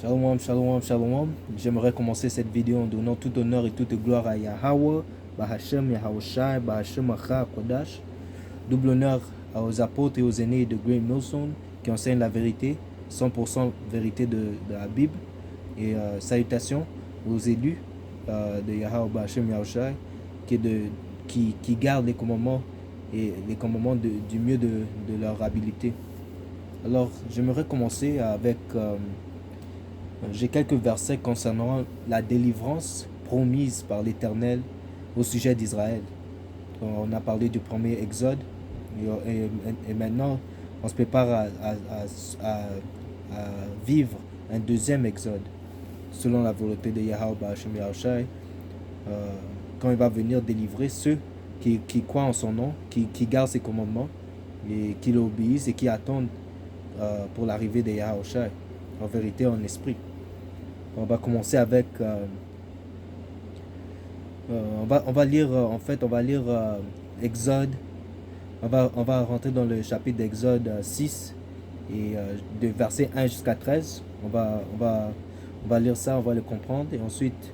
Shalom, shalom, shalom. J'aimerais commencer cette vidéo en donnant tout honneur et toute gloire à Yahweh, Bahashem, Yahawashi, Bahashem, Acha, Kodash. Double honneur aux apôtres et aux aînés de Graham Millstone qui enseignent la vérité, 100% vérité de la Bible. Et salutations aux élus de Yahweh, Bahashem, Yahawashi qui gardent les commandements et les commandements du mieux de leur habilité. Alors, j'aimerais commencer avec... j'ai quelques versets concernant la délivrance promise par l'Éternel au sujet d'Israël. On a parlé du premier Exode et maintenant on se prépare à vivre un deuxième Exode selon la volonté de Yahweh Bahashem Yahawashi, quand il va venir délivrer ceux qui croient en son nom, qui gardent ses commandements et qui l'obéissent et qui attendent pour l'arrivée de Yahawashi en vérité, en esprit. On va commencer avec on va lire Exode. On va rentrer dans le chapitre d'Exode 6 et de versets 1 jusqu'à 13. On va lire ça, on va le comprendre et ensuite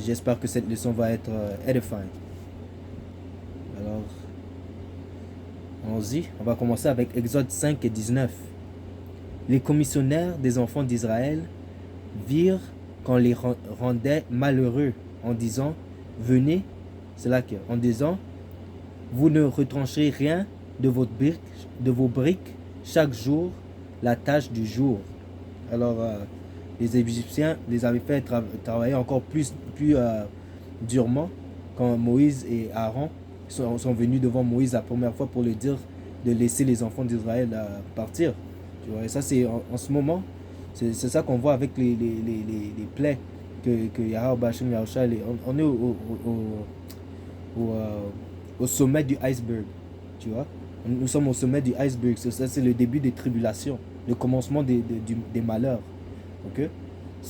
j'espère que cette leçon va être edifying. Alors allons-y, on va commencer avec Exode 5 et 19. Les commissionnaires des enfants d'Israël virent qu'on les rendait malheureux en disant « Venez », c'est là que, en disant « Vous ne retrancherez rien de vos briques chaque jour, la tâche du jour. » Alors, les Égyptiens les avaient fait travailler encore plus durement quand Moïse et Aaron sont venus devant Moïse la première fois pour lui dire de laisser les enfants d'Israël partir. Tu vois, et ça, c'est en ce moment, c'est ça qu'on voit avec les plaies que Yahweh Bahashem Yahawashi, on est au sommet du iceberg. Tu vois, nous sommes au sommet du iceberg. Ça, c'est le début des tribulations, le commencement des malheurs. Ok,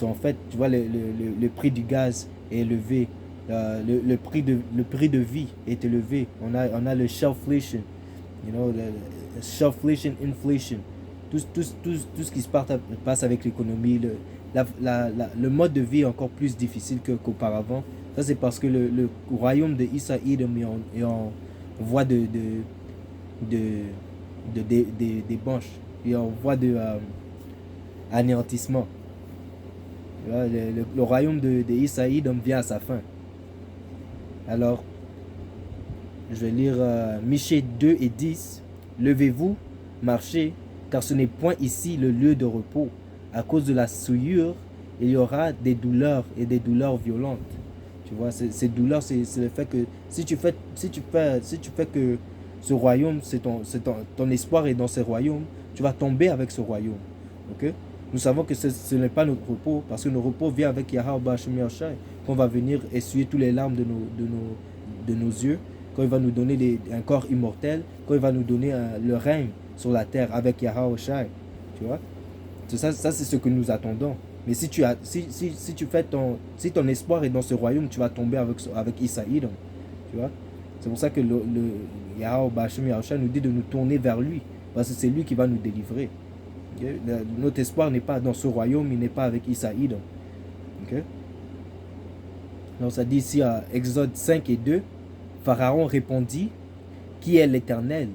en fait, tu vois, le prix du gaz est élevé, le prix de vie est élevé. On a le shelflation, le shelflation, inflation. Tout ce qui se passe avec l'économie, le mode de vie est encore plus difficile qu'auparavant. Ça, c'est parce que le royaume de Issa Edom est en voie de débauche, et en voie de anéantissement. Le royaume de Issa Edom vient à sa fin. Alors, je vais lire Michée 2 et 10. Levez-vous, marchez, car ce n'est point ici le lieu de repos. À cause de la souillure, il y aura des douleurs et des douleurs violentes. Tu vois, ces douleurs, c'est le fait que si tu fais que ce royaume, ton espoir est dans ce royaume, tu vas tomber avec ce royaume. Ok? Nous savons que ce n'est pas notre repos, parce que notre repos vient avec Yahweh Bahashem Yahawashi, qu'on va venir essuyer tous les larmes de nos yeux, quand il va nous donner un corps immortel, quand il va nous donner le règne sur la terre avec Yahawashi. Tu vois, ça c'est ce que nous attendons. Mais si ton espoir est dans ce royaume, tu vas tomber avec Issa Edom. Tu vois, c'est pour ça que le Yahweh Bahashem Yahawashi nous dit de nous tourner vers lui, parce que c'est lui qui va nous délivrer. Okay? Notre espoir n'est pas dans ce royaume, il n'est pas avec Issa Edom. Okay? Donc ça dit ici à Exode 5 et 2, Pharaon répondit, qui est l'Éternel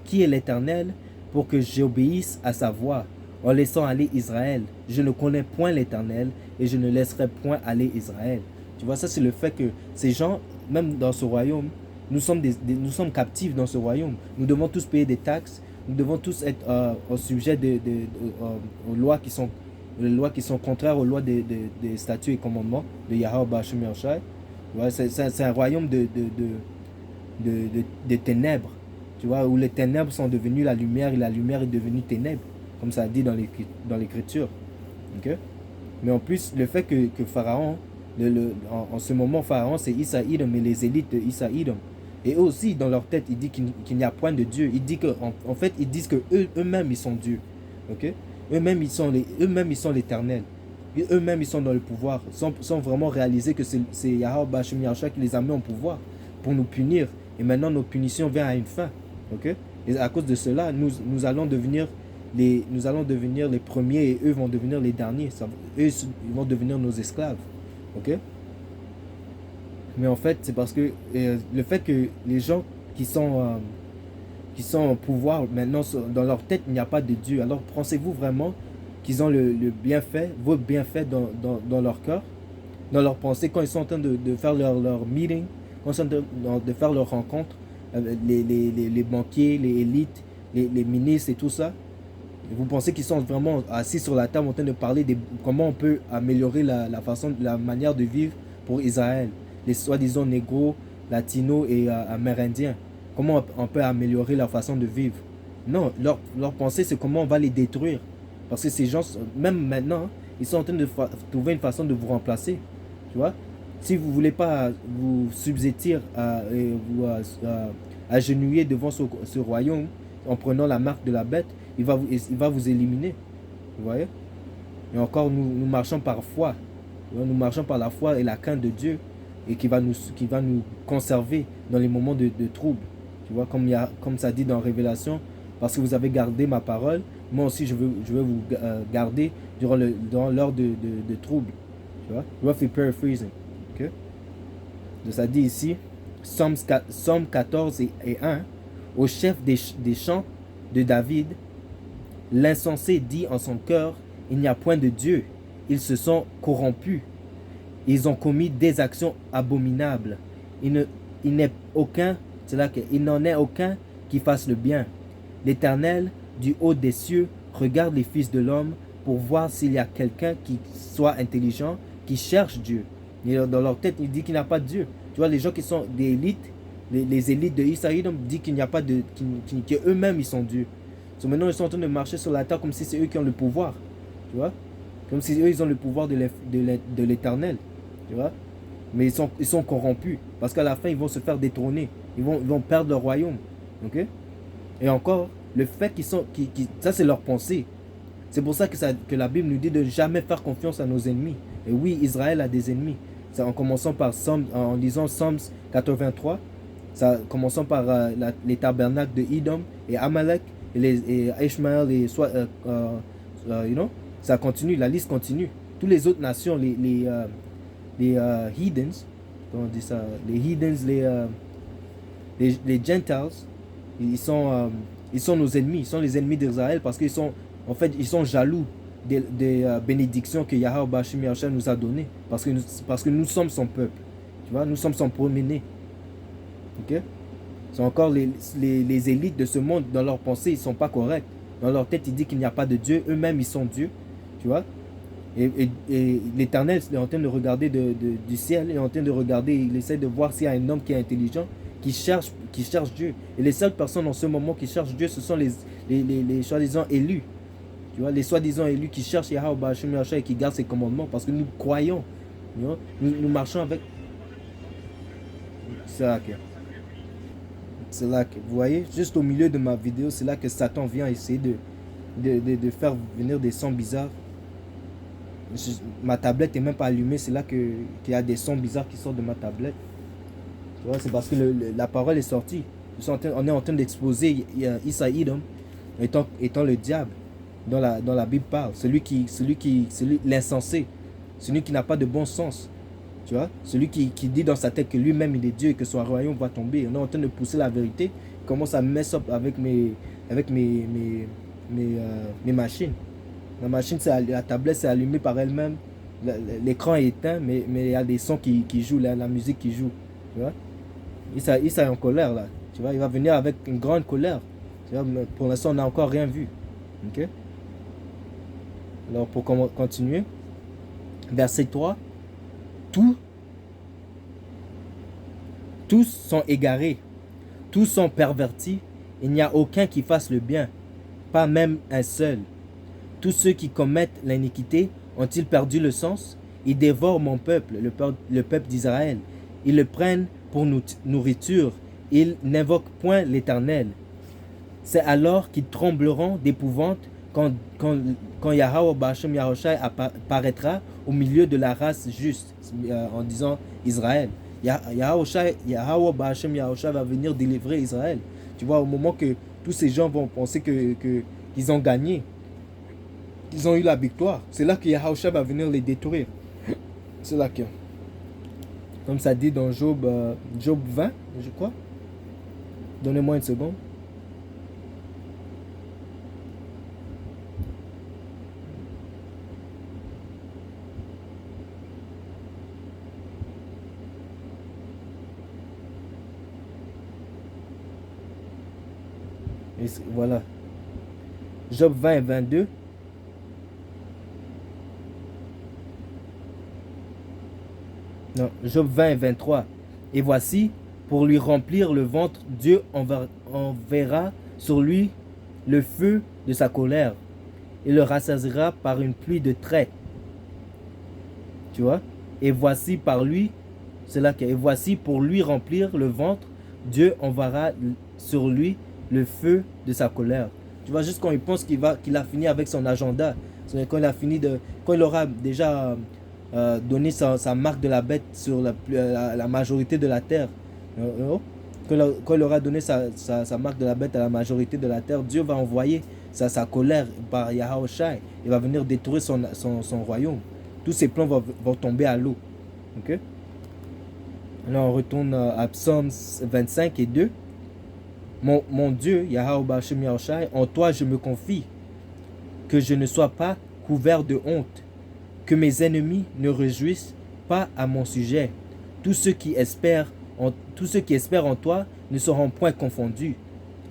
qui est l'Éternel pour que j'obéisse à sa voix en laissant aller Israël. Je ne connais point l'Éternel et je ne laisserai point aller Israël. Tu vois, ça c'est le fait que ces gens, même dans ce royaume, nous sommes captifs dans ce royaume. Nous devons tous payer des taxes, nous devons tous être au sujet aux lois qui sont contraires aux lois des statuts et commandements de Yahweh Bahashem Yahawashi. C'est un royaume de ténèbres, tu vois, où les ténèbres sont devenues la lumière et la lumière est devenue ténèbres, comme ça dit dans l'écriture. Okay? Mais en plus, le fait que Pharaon, en ce moment, Pharaon, c'est Issa Edom et les élites de Issa Edom. Et eux aussi, dans leur tête, ils disent qu'il n'y a point de Dieu. En fait, ils disent qu'eux-mêmes, ils sont Dieu. Okay? Eux-mêmes, ils sont l'Éternel. Eux-mêmes, ils sont dans le pouvoir, sans vraiment réaliser que c'est Yahweh Bahashem Yahawashi qui les a mis en pouvoir pour nous punir. Et maintenant, notre punition vient à une fin. Okay? Et à cause de cela, nous allons devenir nous allons devenir les premiers et eux vont devenir les derniers. Eux, ils vont devenir nos esclaves. Ok? Mais en fait, c'est parce que le fait que les gens qui sont au pouvoir maintenant, dans leur tête, il n'y a pas de Dieu. Alors pensez-vous vraiment qu'ils ont le bienfait, votre bienfait dans leur cœur, dans leur pensée, quand ils sont en train de faire leur meeting, quand ils sont en train de faire leur rencontre, les banquiers, les élites, les ministres et tout ça? Vous pensez qu'ils sont vraiment assis sur la table en train de parler de comment on peut améliorer la manière de vivre pour Israël, les soi-disant négros, latinos et amérindiens? Comment on peut améliorer leur façon de vivre? Non, leur pensée, c'est comment on va les détruire. Parce que ces gens, même maintenant, ils sont en train de trouver une façon de vous remplacer. Tu vois? Si vous ne voulez pas vous substituer et vous agenouiller devant ce royaume en prenant la marque de la bête, il va vous éliminer. Vous voyez? Et encore, nous marchons par foi. Nous marchons par la foi et la crainte de Dieu et qui va nous conserver dans les moments de trouble. Tu vois, comme ça dit dans Révélation, parce que vous avez gardé ma parole, moi aussi je veux vous garder durant l'heure de trouble. Tu vois, roughly paraphrasing. Okay? Donc ça dit ici, Psaume 14 et 1, au chef des chants de David, l'insensé dit en son cœur, il n'y a point de Dieu, ils se sont corrompus, ils ont commis des actions abominables, il n'en est aucun qui fasse le bien. L'Éternel, du haut des cieux, regarde les fils de l'homme pour voir s'il y a quelqu'un qui soit intelligent, qui cherche Dieu. Et dans leur tête, il dit qu'il n'y a pas de Dieu. Tu vois, les gens qui sont des élites, les élites de Israël disent qu'il n'y a pas de... qu'eux-mêmes, ils sont Dieu. Donc maintenant, ils sont en train de marcher sur la terre comme si c'est eux qui ont le pouvoir. Tu vois? Comme si eux, ils ont le pouvoir de l'Éternel. Tu vois? Mais ils sont corrompus. Parce qu'à la fin, ils vont se faire détrôner. Ils vont perdre leur royaume. Ok? Et encore, le fait qu'ils sont... ça, c'est leur pensée. C'est pour ça que la Bible nous dit de jamais faire confiance à nos ennemis. Et oui, Israël a des ennemis. Ça, en commençant par en lisant Psaume 83, commençant par les tabernacles de Edom et Amalek et Ishmael et ça continue, la liste continue. Toutes les autres nations, les heathens, comment on dit ça, les heathens, les Gentiles, ils sont nos ennemis, ils sont les ennemis d'Israël parce qu'ils sont, en fait, ils sont jaloux des bénédictions que Yahweh Bashim Yahshua nous a données parce que nous sommes son peuple. Tu vois, nous sommes son premier-né. Ok? C'est encore les élites de ce monde, dans leur pensée, ils ne sont pas corrects. Dans leur tête, ils disent qu'il n'y a pas de Dieu. Eux-mêmes, ils sont Dieu. Tu vois? Et l'Éternel est en train de regarder du ciel, il est en train de regarder, il essaie de voir s'il y a un homme qui est intelligent, qui cherche Dieu. Et les seules personnes en ce moment qui cherchent Dieu, ce sont les soi-disant élus. Tu vois, les soi-disant élus qui cherchent Yahweh Bashim Yahshua et qui gardent ses commandements parce que nous croyons. Nous marchons avec. C'est là que, vous voyez, juste au milieu de ma vidéo, c'est là que Satan vient essayer de faire venir des sons bizarres. Ma tablette n'est même pas allumée, c'est là qu'il y a des sons bizarres qui sortent de ma tablette. Tu vois, c'est parce que la parole est sortie. On est en train d'exposer Issa-Edom étant le diable dont la Bible parle. L'insensé, celui qui n'a pas de bon sens. Tu vois, celui qui dit dans sa tête que lui-même il est Dieu et que son royaume va tomber. On est en train de pousser la vérité. Il commence à mess up avec mes machines. La machine, la tablette c'est allumée par elle-même. L'écran est éteint, mais il y a des sons qui jouent, la musique qui joue. Tu vois, il est en colère là. Tu vois, il va venir avec une grande colère. Tu vois, mais pour l'instant, on n'a encore rien vu. Ok? Alors pour continuer, verset 3. Tous sont égarés, tous sont pervertis, il n'y a aucun qui fasse le bien, pas même un seul. Tous ceux qui commettent l'iniquité ont-ils perdu le sens? Ils dévorent mon peuple, le peuple d'Israël. Ils le prennent pour nourriture, ils n'invoquent point l'Éternel. C'est alors qu'ils trembleront d'épouvante quand Yahweh Bashim Yahushai apparaîtra au milieu de la race juste, en disant Israël. Yahweh Bashim Yahushai va venir délivrer Israël. Tu vois, au moment que tous ces gens vont penser qu'ils ils ont gagné. Ils ont eu la victoire. C'est là que Yahushua va venir les détruire. C'est là que, comme ça dit dans Job 20, je crois. Donnez-moi une seconde. Et voilà. Job 20 et 22. Non, Job 20 et 23. Et voici, pour lui remplir le ventre, Dieu enverra sur lui le feu de sa colère et le rassasiera par une pluie de traits. Tu vois? Et voici par lui, c'est là que, et voici pour lui remplir le ventre, Dieu enverra sur lui le feu de sa colère. Tu vois, juste quand il pense qu'il a fini avec son agenda, quand il aura déjà donné sa marque de la bête sur la majorité de la terre, quand il aura donné sa marque de la bête à la majorité de la terre, Dieu va envoyer sa colère par Yahushua. Il va venir détruire son royaume. Tous ses plans vont tomber à l'eau. Okay? Alors on retourne à Psaume 25 et 2. Mon Dieu, Yahushua, en toi je me confie, que je ne sois pas couvert de honte, que mes ennemis ne réjouissent pas à mon sujet. Tous ceux qui espèrent en toi ne seront point confondus.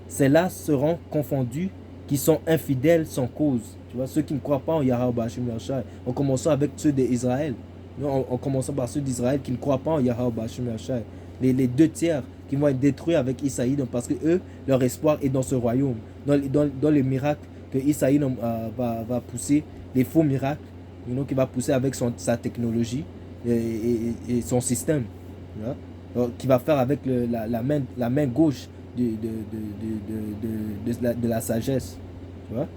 Ceux-là seront confondus qui sont infidèles sans cause. Tu vois, ceux qui ne croient pas en Yahushua. En commençant avec ceux d'Israël. En commençant par ceux d'Israël qui ne croient pas en Yahushua. Les 2 tiers qui vont être détruits avec Isaïe, parce que eux, leur espoir est dans ce royaume, dans les miracles que Isaïe va pousser, les faux miracles, qu'il va pousser avec sa technologie et son système, qui va faire avec la main gauche de la sagesse. Tu vois?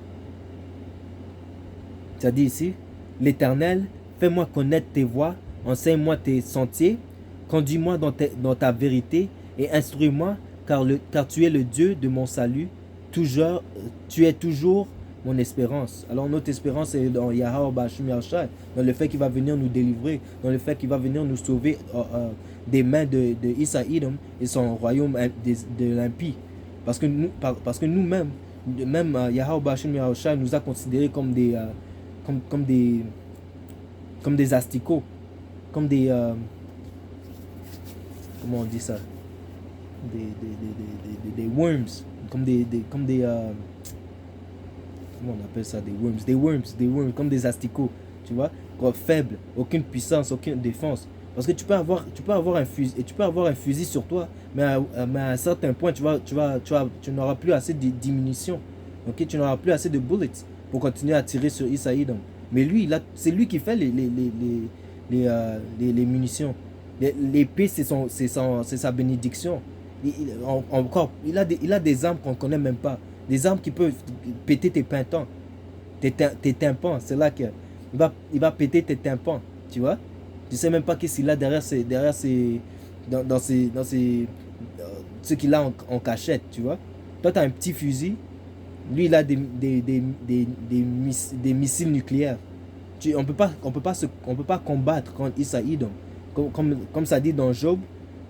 Ça dit ici, l'Éternel, fais-moi connaître tes voies, enseigne-moi tes sentiers, conduis-moi dans ta vérité et instruis-moi, car tu es le Dieu de mon salut, tu es toujours mon espérance. Alors notre espérance est dans Yahushua, dans le fait qu'il va venir nous délivrer, dans le fait qu'il va venir nous sauver des mains de Isaïdom et son royaume de l'impie. Parce que nous-mêmes, même Yahushua nous a considérés comme des asticots, comme des comment on dit ça, des worms, comme des comment on appelle ça, des worms, comme des asticots, tu vois, quoi, faibles, aucune puissance, aucune défense. Parce que tu peux avoir un fusil sur toi, mais à un certain point, tu n'auras plus assez de diminution. Okay? Tu n'auras plus assez de bullets pour continuer à tirer sur Isaïdom. Mais lui, c'est lui qui fait les munitions. L'épée, c'est sa bénédiction. Il a des armes qu'on ne connaît même pas. Des armes qui peuvent péter tes tympans. Tes tympans, c'est là qu'il va péter tes tympans. Tu vois? Tu sais même pas qu'est-ce qu'il a derrière ce qu'il a en cachette, tu vois. Toi, tu as un petit fusil. Lui, il a des missiles nucléaires. On peut pas combattre contre Isaïdom. Comme ça dit dans Job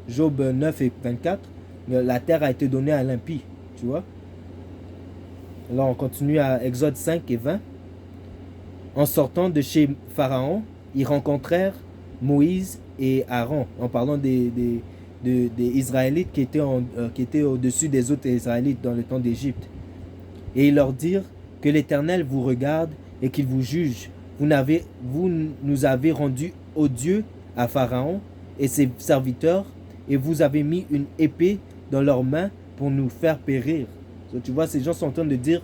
9 et 24, la terre a été donnée à l'impie, tu vois. Alors on continue à Exode 5 et 20. En sortant de chez Pharaon, ils rencontrèrent Moïse et Aaron, en parlant des Israélites qui étaient au-dessus des autres Israélites dans le temps d'Égypte. Et ils leur dirent que l'Éternel vous regarde et qu'il vous juge. Vous nous avez rendus odieux à Pharaon et ses serviteurs, et vous avez mis une épée dans leurs mains pour nous faire périr. Donc, tu vois, ces gens sont en train de dire,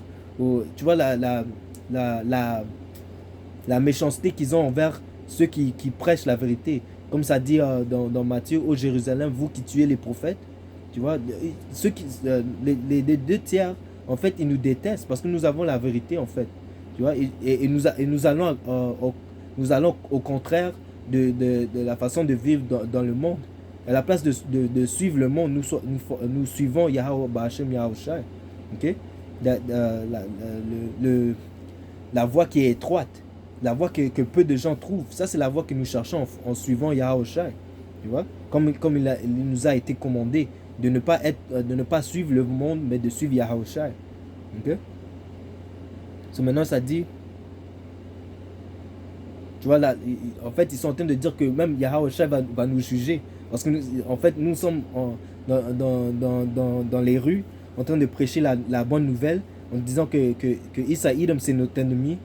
tu vois la méchanceté qu'ils ont envers ceux qui prêchent la vérité. Comme ça dit dans Matthieu, ô Jérusalem, vous qui tuez les prophètes, tu vois, les 2 tiers, en fait, ils nous détestent parce que nous avons la vérité, en fait. Tu vois, et nous allons au contraire de la façon de vivre dans le monde. À la place de suivre le monde, nous suivons Yahushua. Okay? la voie qui est étroite, la voie que peu de gens trouvent. Ça, c'est la voie que nous cherchons en suivant Yahushua. Tu vois, comme il nous a été commandé de ne pas suivre le monde, mais de suivre Yahushua. Ok? So maintenant, ça dit, tu vois, là, en fait, ils sont en train de dire que même Yahushua va nous juger. Parce que, en fait, nous sommes dans les rues en train de prêcher la bonne nouvelle en disant que Isa Idom, c'est notre ennemi,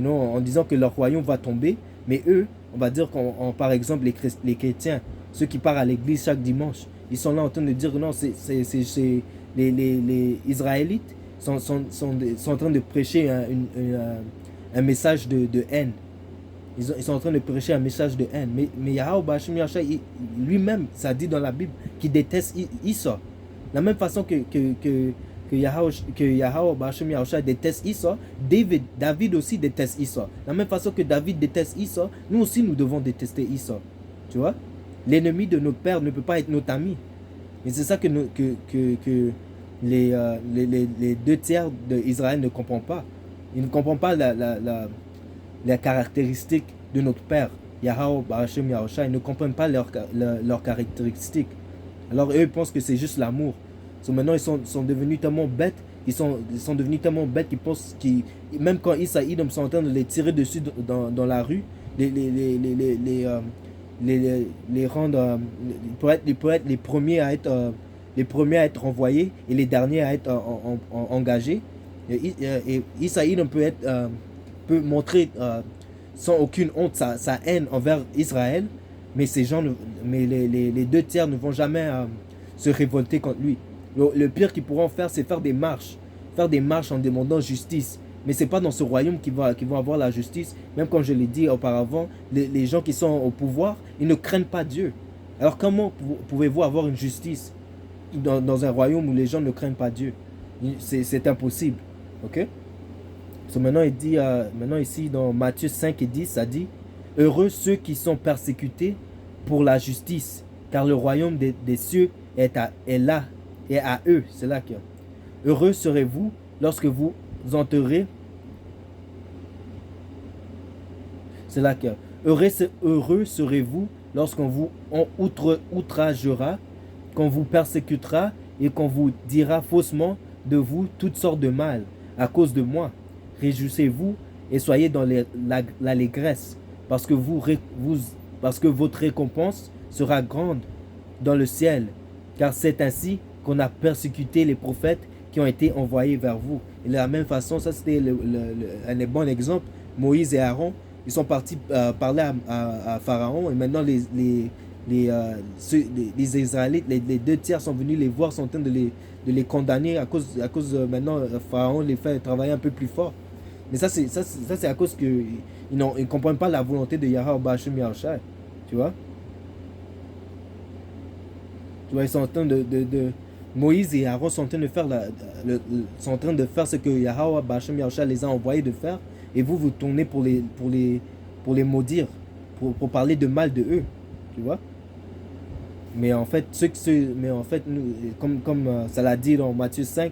en disant que leur royaume va tomber. Mais eux, on va dire par exemple, les chrétiens, ceux qui partent à l'église chaque dimanche, ils sont là en train de dire non, c'est les Israélites sont en train de prêcher un message de haine. Ils sont en train de prêcher un message de haine. Mais Yahweh Bashim Yahshua, lui-même, ça dit dans la Bible, qu'il déteste Issa. De la même façon que Yahweh Bashim Yahshua déteste Issa, David aussi déteste Issa. De la même façon que David déteste Issa, nous aussi nous devons détester Issa. Tu vois? L'ennemi de notre père ne peut pas être notre ami. Et c'est ça que les deux tiers d'Israël ne comprennent pas. Ils ne comprennent pas les caractéristiques de notre Père, Yahweh, Barashem, Yahushua. Ils ne comprennent pas leurs caractéristiques. Alors eux, ils pensent que c'est juste l'amour. Maintenant, ils sont devenus tellement bêtes, ils sont devenus tellement bêtes qu'ils pensent même quand Issa Idom sont en train de les tirer dessus dans la rue, les rendre, ils pourraient être les premiers à être envoyés et les derniers à être engagés. Et Issa Idom peut montrer sans aucune honte sa haine envers Israël, mais les deux tiers ne vont jamais se révolter contre lui. Le pire qu'ils pourront faire, c'est faire des marches en demandant justice. Mais c'est pas dans ce royaume qu'ils vont avoir la justice. Même comme je l'ai dit auparavant, les gens qui sont au pouvoir, ils ne craignent pas Dieu. Alors comment pouvez-vous avoir une justice dans un royaume où les gens ne craignent pas Dieu? C'est impossible. Ok? So maintenant, il dit, maintenant ici dans Matthieu 5 et 10, ça dit « Heureux ceux qui sont persécutés pour la justice, car le royaume des cieux est là, et à eux. » C'est là qu'il y a. « Heureux serez-vous lorsque vous entrerez. » C'est là qu'il y a. « Heureux serez-vous lorsqu'on vous outragera, qu'on vous persécutera et qu'on vous dira faussement de vous toutes sortes de mal à cause de moi. Réjouissez-vous et soyez dans l'allégresse, parce que votre récompense sera grande dans le ciel, car c'est ainsi qu'on a persécuté les prophètes qui ont été envoyés vers vous. » Et de la même façon, ça c'était un bon exemple, Moïse et Aaron, ils sont partis parler à Pharaon, et maintenant les Israélites, les deux tiers sont venus les voir, sont en train de les condamner à cause maintenant Pharaon les fait travailler un peu plus fort. Mais ça c'est à cause qu'ils ne comprennent pas la volonté de Yahweh Bashim Yahushua. Tu vois, ils sont en train Moïse et Aaron sont en train de faire ce que Yahweh Bashim Yahushua les a envoyés de faire, et vous tournez pour les maudire, pour parler de mal de eux. Tu vois. Mais en fait, comme ça l'a dit dans Matthieu 5,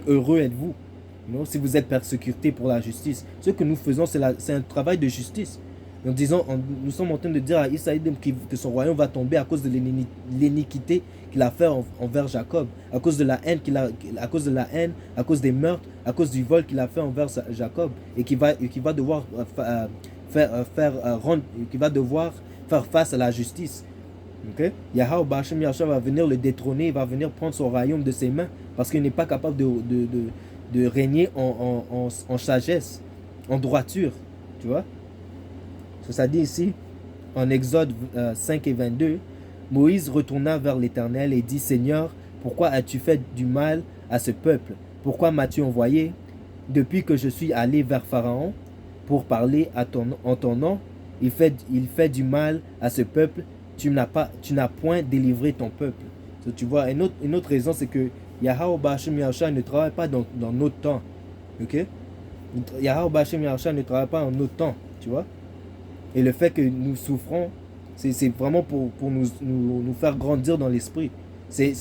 heureux êtes-vous, si vous êtes persécutés pour la justice. Ce que nous faisons, c'est un travail de justice. Nous sommes en train de dire à Isaïe que son royaume va tomber à cause de l'iniquité qu'il a fait envers Jacob, à cause de la haine à cause des meurtres, à cause du vol qu'il a fait envers Jacob, et qui va devoir faire face à la justice. Okay? Yahweh Bashim Yahushua va venir le détrôner, il va venir prendre son royaume de ses mains, parce qu'il n'est pas capable de régner en sagesse, en droiture. Tu vois? Ça dit ici, en Exode 5 et 22, Moïse retourna vers l'Éternel et dit « Seigneur, pourquoi as-tu fait du mal à ce peuple? Pourquoi m'as-tu envoyé? Depuis que je suis allé vers Pharaon pour parler en ton nom, il fait du mal à ce peuple. Tu n'as point délivré ton peuple. » So, tu vois, une autre raison, c'est que Yahweh Bashim Yahushua ne travaille pas dans notre temps. Ok? Yahweh Bashim Yahushua ne travaille pas en notre temps. Tu vois? Et le fait que nous souffrons, c'est vraiment pour nous faire grandir dans l'esprit. C'est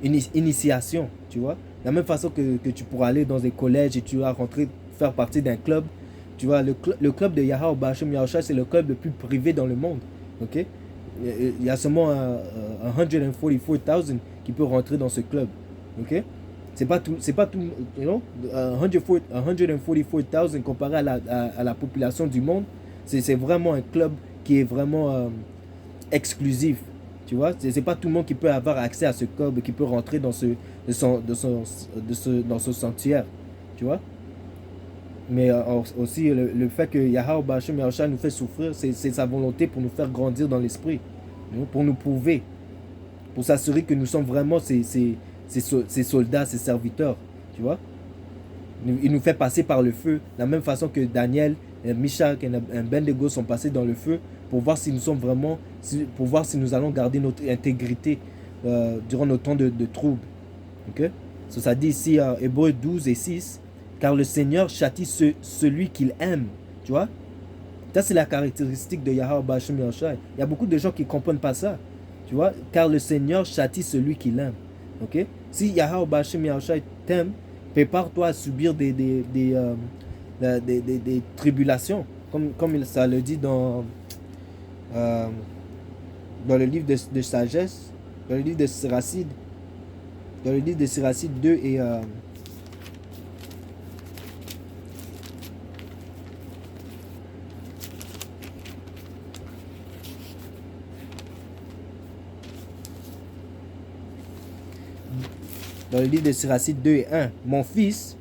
initiation, tu vois. De la même façon que tu pourras aller dans des collèges et tu vas rentrer, faire partie d'un club. Tu vois, le club de Yahweh Bashim Yahushua, c'est le club le plus privé dans le monde. Ok? Il y a seulement 144,000 qui peut rentrer dans ce club. Ok? C'est pas tout, you know, 144,000 comparé à la population du monde. C'est vraiment un club qui est vraiment exclusif. Tu vois, c'est pas tout le monde qui peut avoir accès à ce club, qui peut rentrer dans dans ce sanctuaire. Tu vois? Mais aussi, le fait que Yahweh Bashim Yahushua nous fait souffrir, c'est sa volonté pour nous faire grandir dans l'esprit, pour nous prouver, pour s'assurer que nous sommes vraiment ses soldats, ses serviteurs. Tu vois? Il nous fait passer par le feu, de la même façon que Daniel, Mishak et Abednego sont passés dans le feu pour voir si nous sommes vraiment, pour voir si nous allons garder notre intégrité durant nos temps de troubles. Okay? Ça dit ici, Hébreux 12 et 6, car le Seigneur châtie celui qu'il aime. Tu vois? Ça, c'est la caractéristique de Yahweh Bashim Yahushua. Il y a beaucoup de gens qui ne comprennent pas ça. Tu vois? Car le Seigneur châtie celui qu'il aime. Ok? Si Yahweh Bashim Yahushua t'aime, prépare-toi à subir des tribulations. Comme ça le dit dans le livre de sagesse, dans le livre de Siracide, dans le livre de Siracide 2 et dans le livre de Siracide 2 et 1, mon fils,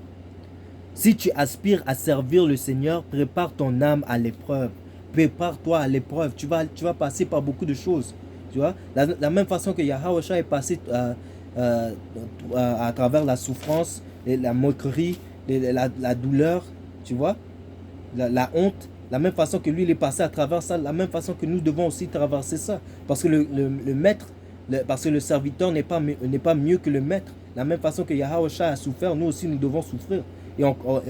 si tu aspires à servir le Seigneur, prépare ton âme à l'épreuve. Prépare-toi à l'épreuve. Tu vas passer par beaucoup de choses. Tu vois, la même façon que Yahweh est passé à travers la souffrance, la moquerie, la douleur, tu vois, la honte. La même façon que lui, il est passé à travers ça, la même façon que nous devons aussi traverser ça. Parce que le maître, parce que le serviteur n'est pas mieux que le maître. La même façon que Yahweh a souffert, nous aussi nous devons souffrir. Et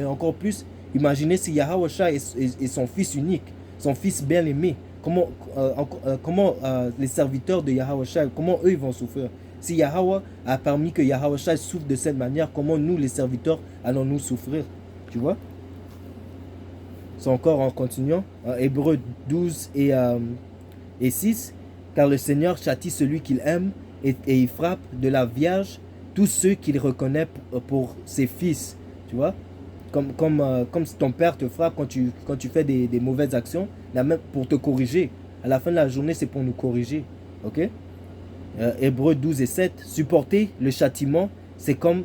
encore plus, imaginez si Yahweh est son fils unique, son fils bien-aimé. Comment les serviteurs de Yahweh, comment eux ils vont souffrir? Si Yahweh a permis que Yahweh souffre de cette manière, comment nous les serviteurs allons-nous souffrir? Tu vois? C'est encore en continuant, Hébreux 12 et 6, car le Seigneur châtie celui qu'il aime et il frappe de la Vierge tous ceux qu'il reconnaît pour ses fils. Tu vois, comme si ton père te frappe quand tu fais des mauvaises actions, même pour te corriger. À la fin de la journée, c'est pour nous corriger. Ok? Hébreux 12 et 7, supporter le châtiment, c'est comme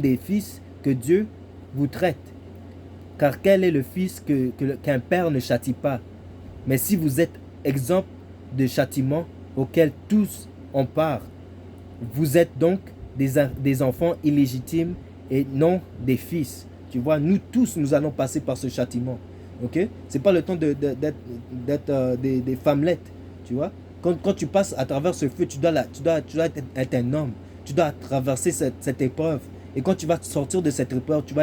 des fils que Dieu vous traite. Car quel est le fils qu'un père ne châtie pas? Mais si vous êtes exempt de châtiment auquel tous ont part, vous êtes donc des enfants illégitimes et non des fils. Tu vois, nous tous, nous allons passer par ce châtiment. Ok? C'est pas le temps d'être des femmelettes. Tu vois? Quand tu passes à travers ce feu, tu dois être un homme. Tu dois traverser cette épreuve. Et quand tu vas sortir de cette épreuve, tu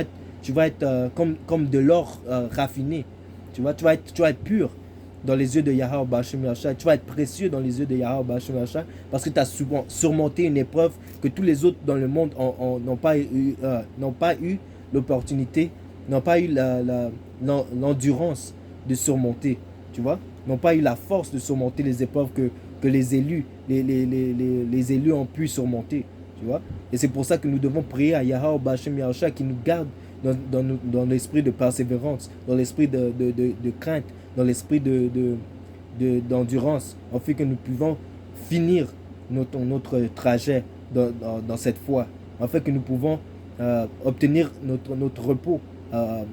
vas être comme de l'or raffiné. Tu vois, tu vas être pur dans les yeux de Yahweh Bashim Yahushua. Tu vas être précieux dans les yeux de Yahweh Bashim Yahushua parce que tu as surmonté une épreuve que tous les autres dans le monde n'ont pas eu l'opportunité, n'ont pas eu l'endurance de surmonter. Tu vois, n'ont pas eu la force de surmonter les épreuves que les élus ont pu surmonter. Tu vois, et c'est pour ça que nous devons prier à Yahweh Bashim Yahushua qui nous garde dans l'esprit de persévérance, dans l'esprit de crainte, dans l'esprit d'endurance, afin que nous puissions finir notre trajet dans cette foi, afin que nous pouvons obtenir notre repos dans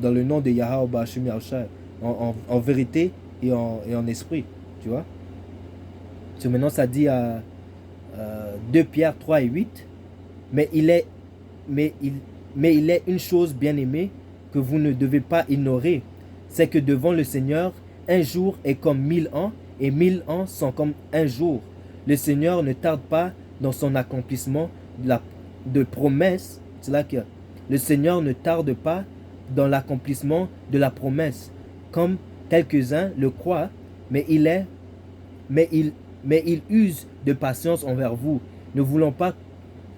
le nom de Yahweh Bashim Yahushua, en vérité et en esprit, tu vois. Maintenant ça dit à 2 Pierre 3 et 8, mais il est une chose bien aimée que vous ne devez pas ignorer, c'est que devant le Seigneur, un jour est comme 1000 ans, et 1000 ans sont comme un jour. Le Seigneur ne tarde pas dans son accomplissement de promesse. C'est là que le Seigneur ne tarde pas dans l'accomplissement de la promesse, comme quelques-uns le croient, mais il use de patience envers vous, ne voulons pas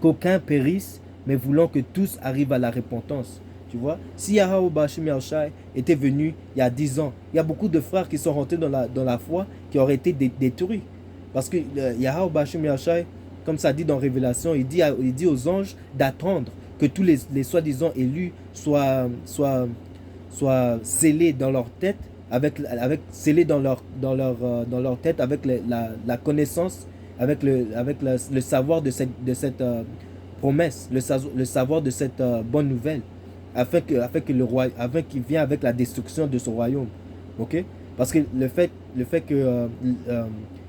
qu'aucun périsse, mais voulons que tous arrivent à la repentance. Tu vois, si Yahweh Bashim Yahushai était venu il y a 10 ans, il y a beaucoup de frères qui sont rentrés dans la foi qui auraient été détruits. Parce que Yahweh Bashim Yahushai, comme ça dit dans Révélation, il dit aux anges d'attendre que tous les soi-disant élus soient scellés dans leur tête, scellés dans leur tête avec la connaissance, avec le savoir de cette promesse, le savoir de cette bonne nouvelle, afin qu'il vienne avec la destruction de son royaume. Ok? Parce que le fait que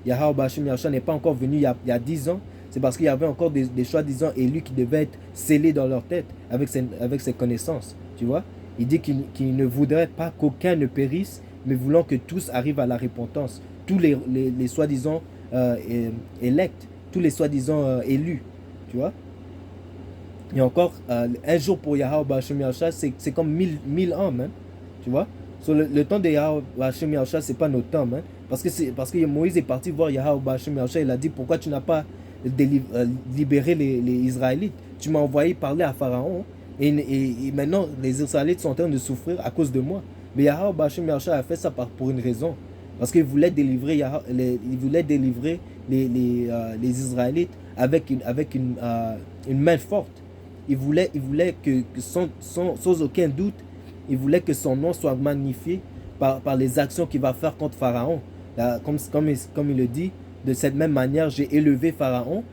Yahweh Bashim Yahushua n'est pas encore venu il y a 10 ans, c'est parce qu'il y avait encore des soi-disant élus qui devaient être scellés dans leur tête avec ses connaissances. Tu vois? Il dit qu'il ne voudrait pas qu'aucun ne périsse, mais voulant que tous arrivent à la repentance. Tous les soi-disant élects, tous les soi-disant élus. Tu vois? Et encore, un jour pour Yahweh Bashim Yahushua, c'est comme 1000 ans, même. Tu vois? So, le temps de Yahweh Bashim Yahushua, c'est pas notre temps, man. Parce que Moïse est parti voir Yahweh Bashim Yahushua, il a dit, pourquoi tu n'as pas libéré les Israélites? Tu m'as envoyé parler à Pharaon, et maintenant les Israélites sont en train de souffrir à cause de moi. Mais Yahweh Bashim Yahushua a fait ça pour une raison. Parce qu'il voulait délivrer les Israélites avec une main forte. Il voulait que sans aucun doute, il voulait que son nom soit magnifié par les actions qu'il va faire contre Pharaon. Comme il le dit, de cette même manière, j'ai élevé Pharaon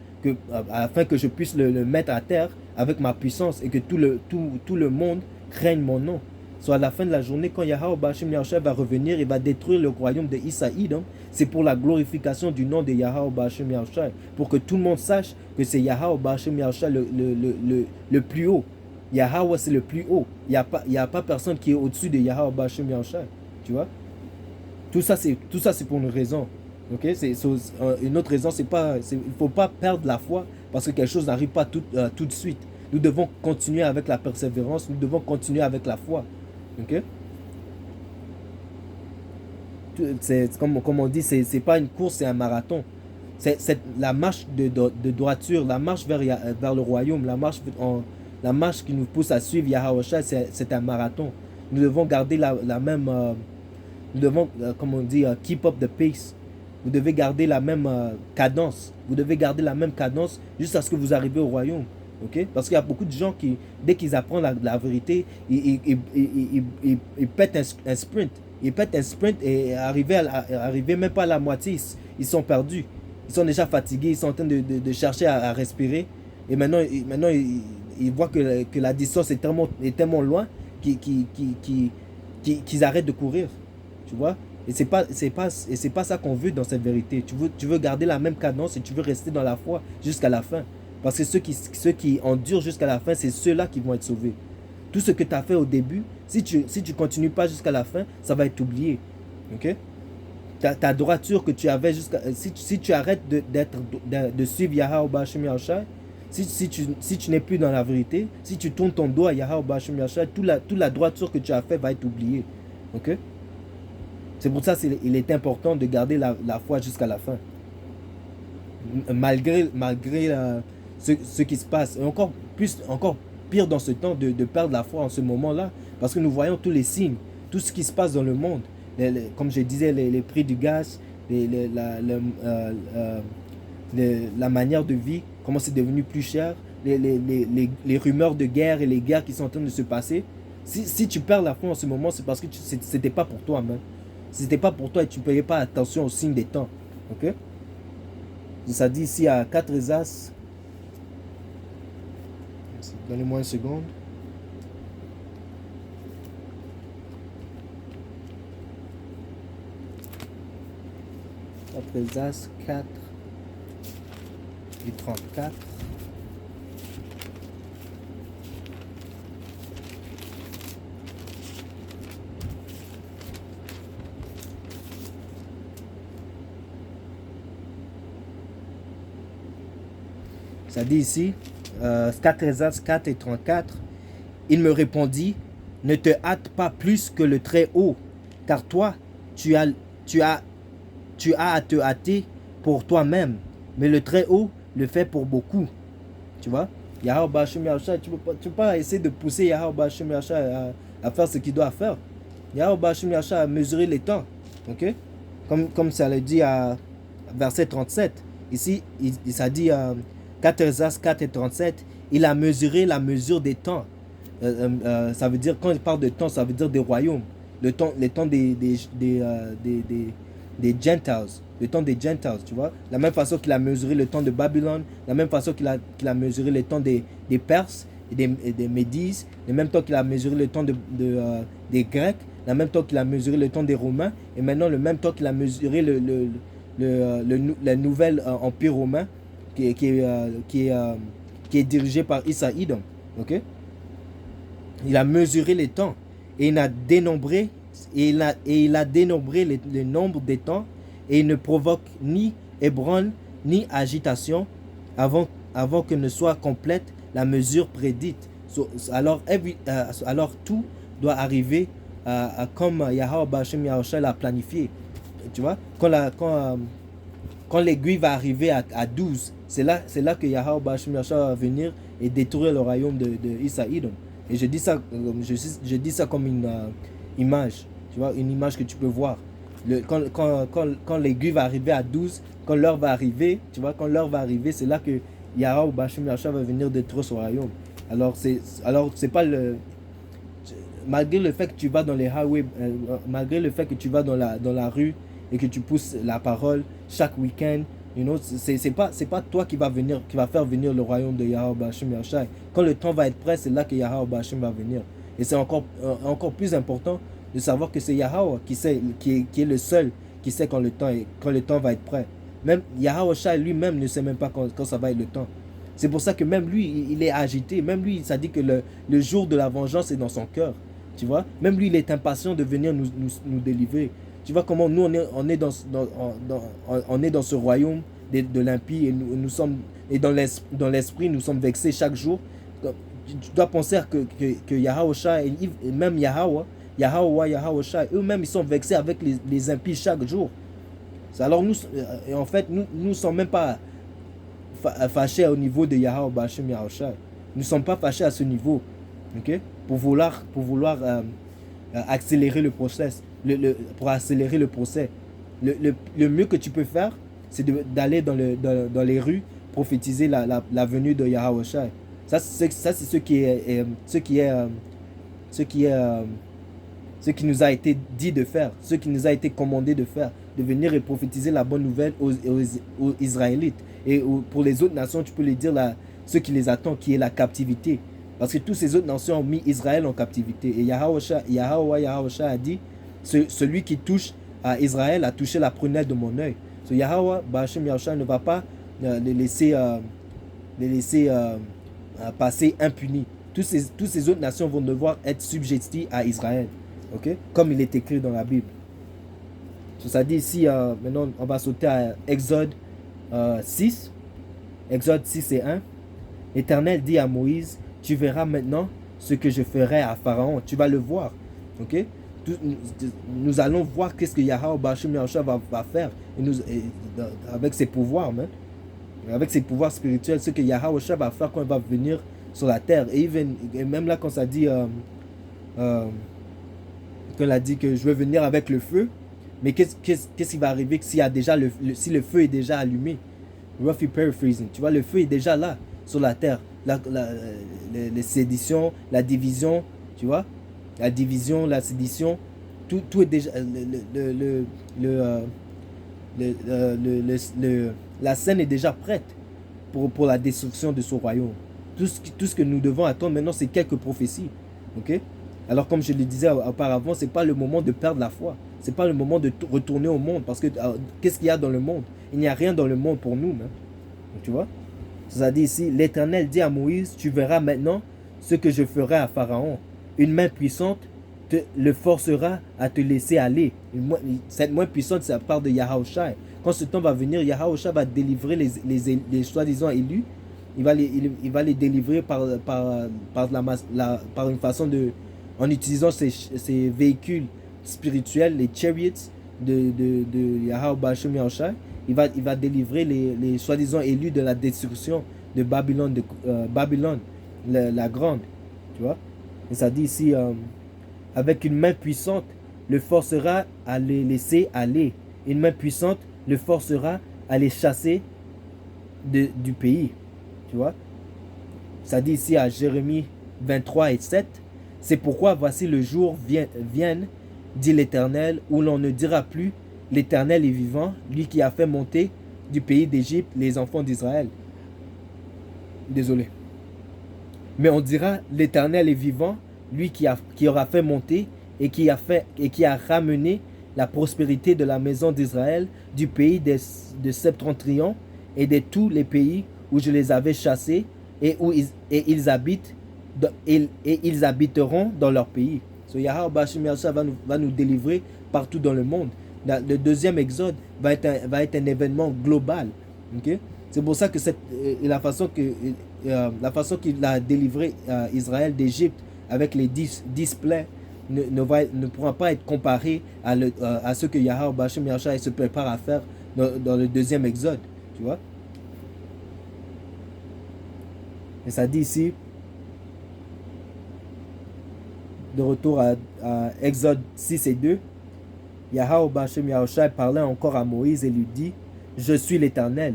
afin que je puisse le mettre à terre avec ma puissance et que tout le monde craigne mon nom. Soit à la fin de la journée, quand Yahweh Bashim Yahushua va revenir, il va détruire le royaume de Isaïd. C'est pour la glorification du nom de Yahweh Bashim Yahushua, pour que tout le monde sache que c'est Yahweh Bashim Yahushua le plus haut. Yahweh, c'est le plus haut. Il n'y a pas personne qui est au-dessus de Yahweh Bashim Yahushua. Tu vois? Tout ça, c'est pour une raison. Okay? Une autre raison, il ne faut pas perdre la foi parce que quelque chose n'arrive pas tout de suite. Nous devons continuer avec la persévérance, nous devons continuer avec la foi. Okay? Comme on dit, c'est pas une course, c'est un marathon. C'est la marche de droiture, la marche vers le royaume, la marche qui nous pousse à suivre Yahushua, c'est un marathon. Nous devons garder la même, nous devons, comme on dit, keep up the pace. Vous devez garder la même cadence. Vous devez garder la même cadence jusqu'à ce que vous arrivez au royaume. Okay? Parce qu'il y a beaucoup de gens qui, dès qu'ils apprennent la vérité, ils pètent un sprint. Ils pètent un sprint et arriver même pas à la moitié, ils sont perdus. Ils sont déjà fatigués, ils sont en train de chercher à respirer. Et maintenant ils voient que la distance est tellement loin qu'ils arrêtent de courir. Tu vois? Et c'est pas ça qu'on veut dans cette vérité. Tu veux garder la même cadence et tu veux rester dans la foi jusqu'à la fin. Parce que ceux qui endurent jusqu'à la fin, c'est ceux-là qui vont être sauvés. Tout ce que tu as fait au début, si tu continues pas jusqu'à la fin, ça va être oublié. Ok? Ta droiture que tu avais si tu arrêtes de suivre Yahweh Bashim Yahushua, si tu n'es plus dans la vérité, si tu tournes ton dos à Yahweh Bashim Yahushua, toute la droiture que tu as fait va être oubliée. Ok? C'est pour ça qu'il est important de garder la foi jusqu'à la fin. Malgré ce qui se passe. Et encore pire dans ce temps de perdre la foi en ce moment-là. Parce que nous voyons tous les signes. Tout ce qui se passe dans le monde. Comme je disais, les prix du gaz, la manière de vie, comment c'est devenu plus cher, les rumeurs de guerre et les guerres qui sont en train de se passer. Si tu perds la foi en ce moment, c'est parce que c'était pas pour toi, même. C'était pas pour toi et tu ne payais pas attention aux signes des temps. Ok? Ça dit ici à 4 As. Donnez-moi une seconde. As 4 et 34. Ça dit ici, 4 et 34, il me répondit, ne te hâte pas plus que le Très-Haut, car toi, tu as à te hâter pour toi-même, mais le Très-Haut le fait pour beaucoup. Tu vois, Yahweh Bashim Yahshua, tu peux pas essayer de pousser Yahweh Bashim Yahshua à faire ce qu'il doit faire. Yahweh Bashim Yahshua a mesuré les temps. Ok? Comme ça le dit à verset 37. Ici, ça dit 4 4 et 37. Il a mesuré la mesure des temps. Ça veut dire, quand il parle de temps, ça veut dire des royaumes. Les temps des Gentiles. Le temps des Gentiles, tu vois. La même façon qu'il a mesuré le temps de Babylone, la même façon qu'il a mesuré le temps des Perses et des Médises, le même temps qu'il a mesuré le temps des Grecs, le même temps qu'il a mesuré le temps des Romains, et maintenant le même temps qu'il a mesuré le nouvel empire romain qui est dirigé par Issa Edom. Ok? Il a mesuré les temps et il a dénombré le nombre des temps, et il ne provoque ni ébranle ni agitation avant que ne soit complète la mesure prédite. Alors tout doit arriver comme Yahweh Bashim Yahushua l'a planifié. Tu vois, quand l'aiguille va arriver à 12, c'est là que Yahweh Bashim Yahushua va venir et détruire le royaume de Issa Edom. Et je dis ça comme une image, tu vois, une image que tu peux voir. Quand l'aiguille va arriver à 12, quand l'heure va arriver, tu vois, c'est là que Yahweh Bashim Yahushua va venir détruire son royaume. Alors c'est pas le... Malgré le fait que tu vas dans les highways, malgré le fait que tu vas dans la rue et que tu pousses la parole chaque week-end, c'est pas toi qui va faire venir le royaume de Yahweh Bashim Yahushua. Quand le temps va être prêt, c'est là que Yahweh Bashim va venir. Et c'est encore plus important de savoir que c'est Yahweh qui est le seul qui sait quand le temps va être prêt. Même Yahweh lui-même ne sait même pas quand ça va être le temps. C'est pour ça que même lui, il est agité. Même lui, ça dit que le jour de la vengeance est dans son cœur. Tu vois? Même lui, il est impatient de venir nous délivrer. Tu vois comment nous, on est dans ce royaume de l'impie, et dans l'esprit, nous sommes vexés chaque jour. Tu dois penser que Yahweh et même Yahweh, eux-mêmes, ils sont vexés avec les impies chaque jour. Alors en fait, nous ne sommes même pas fâchés au niveau de Yahweh Bashim Yahushua. Nous ne sommes pas fâchés à ce niveau, ok? Pour vouloir accélérer le process, pour accélérer le procès. Le mieux que tu peux faire, c'est d'aller dans les rues prophétiser la venue de Yahweh. Ça c'est ce qui nous a été dit de faire, ce qui nous a été commandé de faire, de venir et prophétiser la bonne nouvelle aux Israélites. Et pour les autres nations, tu peux les dire ce qui les attend, qui est la captivité. Parce que toutes ces autres nations ont mis Israël en captivité. Et Yahweh a dit, celui qui touche à Israël a touché la prunelle de mon œil. Yahweh Bashim Yahushua ne va pas les laisser passer impunis. Toutes ces autres nations vont devoir être subjettées à Israël. Okay? Comme il est écrit dans la Bible. Ça dit ici, maintenant on va sauter à Exode 6. Exode 6 et 1. L'Éternel dit à Moïse, tu verras maintenant ce que je ferai à Pharaon. Tu vas le voir. Ok? Nous allons voir qu'est-ce que Yahweh Bashim Yahushua va faire avec ses pouvoirs, avec ses pouvoirs spirituels, ce que Yahweh va faire quand il va venir sur la terre. Et même là, quand ça dit qu'on a dit que je vais venir avec le feu, mais qu'est-ce qui va arriver si le feu est déjà allumé? Roughly paraphrasing, tu vois, le feu est déjà là sur la terre. Les séditions, la division, tu vois, la division, la sédition, tout est déjà la scène est déjà prête pour la destruction de ce royaume. Tout ce que nous devons attendre maintenant, c'est quelques prophéties. Ok? Alors, comme je le disais auparavant, c'est pas le moment de perdre la foi. C'est pas le moment de retourner au monde. Parce que qu'est-ce qu'il y a dans le monde? Il n'y a rien dans le monde pour nous. Donc, tu vois? Ça dit ici, l'Éternel dit à Moïse, tu verras maintenant ce que je ferai à Pharaon. Une main puissante le forcera à te laisser aller. Cette main puissante, ça part de Yahushua. Quand ce temps va venir, Yahushua va délivrer les soi-disant élus. Il va les délivrer par une façon en utilisant ces véhicules spirituels, les chariots de Yahweh Bashim Yahushua. il va délivrer les soi-disant élus de la destruction de Babylone, Babylone la grande. Tu vois? Et ça dit ici, avec une main puissante, le forcera à les laisser aller. Une main puissante le forcera à les chasser du pays. Tu vois? Ça dit ici à Jérémie 23 et 7. C'est pourquoi voici le jour vienne, dit l'Éternel, où l'on ne dira plus l'Éternel est vivant, lui qui a fait monter du pays d'Égypte les enfants d'Israël. Désolé. Mais on dira l'Éternel est vivant, lui qui aura fait monter et qui a ramené la prospérité de la maison d'Israël du pays de Septentrion et de tous les pays où je les avais chassés et ils habitent et ils habiteront dans leur pays. So Yahweh Bashim Yahshua va nous délivrer partout dans le monde. Le deuxième exode va être un événement global. Okay? C'est pour ça que la façon qu'il a délivré Israël d'Égypte avec les 10 plaies ne pourra pas être comparé à ce que Yahweh Bashim Yahshua se prépare à faire dans le deuxième exode. Tu vois? Et ça dit ici, de retour à Exode 6 et 2, Yahweh Bashim Yahshua parlait encore à Moïse et lui dit, je suis l'Éternel,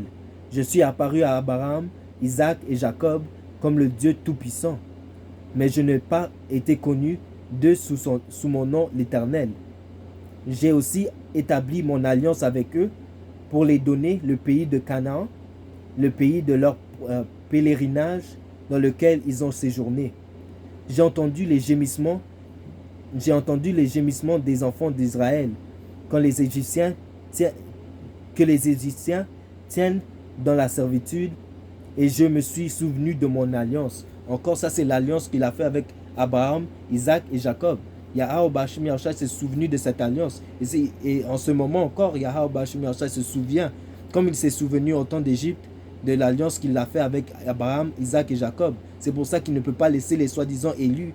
je suis apparu à Abraham, Isaac et Jacob comme le Dieu Tout-Puissant, mais je n'ai pas été connu d'eux sous mon nom l'Éternel. J'ai aussi établi mon alliance avec eux pour les donner le pays de Canaan, le pays de leur pèlerinage dans lequel ils ont séjourné. J'ai entendu les gémissements des enfants d'Israël quand les Égyptiens tiennent dans la servitude et je me suis souvenu de mon alliance. Encore ça, c'est l'alliance qu'il a fait avec Abraham, Isaac et Jacob. Yahweh Bashim Yahshua s'est souvenu de cette alliance. Et en ce moment encore, Yahweh Bashim Yahshua se souvient, comme il s'est souvenu au temps d'Égypte, de l'alliance qu'il a fait avec Abraham, Isaac et Jacob. C'est pour ça qu'il ne peut pas laisser les soi-disant élus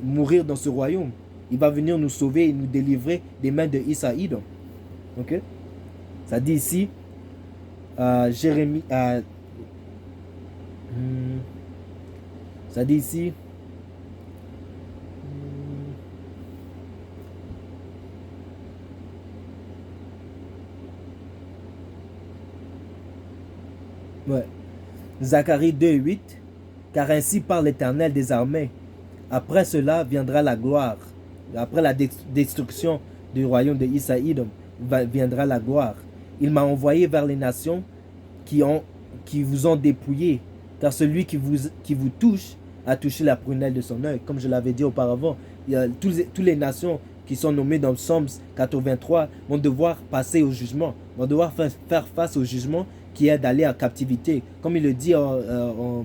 mourir dans ce royaume. Il va venir nous sauver et nous délivrer des mains de Issa-Idom. Ok? Ça dit ici, Jérémie, ça dit ici, ouais. Zacharie 2:8, car ainsi parle l'Éternel des armées. Après cela viendra la gloire. Après la destruction du royaume de Issa-Idom, viendra la gloire. Il m'a envoyé vers les nations qui vous ont dépouillé, car celui qui vous touche a touché la prunelle de son œil. Comme je l'avais dit auparavant, il y a toutes les nations qui sont nommées dans Psaume 83 vont devoir passer au jugement, vont devoir faire face au jugement qui est d'aller en captivité. Comme il le dit en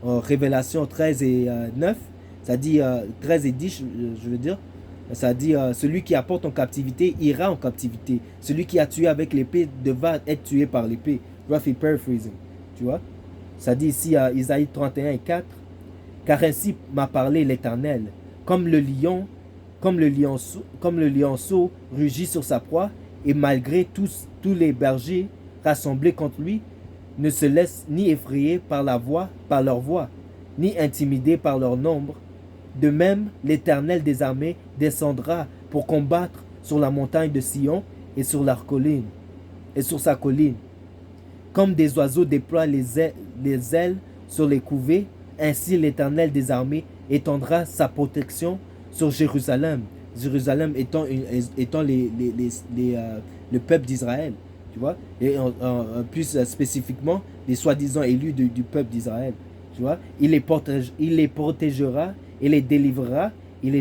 Révélation 13 et 9, ça dit 13 et 10, je veux dire, ça dit celui qui apporte en captivité ira en captivité. Celui qui a tué avec l'épée devra être tué par l'épée. Roughly paraphrasing, tu vois. Ça dit ici à Isaïe 31 et 4, car ainsi m'a parlé l'Éternel, comme le lionceau rugit sur sa proie, et malgré tous les bergers rassemblés contre lui, ne se laissent ni effrayer par leur voix, ni intimider par leur nombre. De même, l'Éternel des armées descendra pour combattre sur la montagne de Sion et sur sa colline. Comme des oiseaux déploient les ailes sur les couvées, ainsi l'Éternel des armées étendra sa protection sur Jérusalem. Jérusalem étant le peuple d'Israël, tu vois, et plus spécifiquement les soi-disant élus du peuple d'Israël, tu vois. Il les protégera et les délivrera, il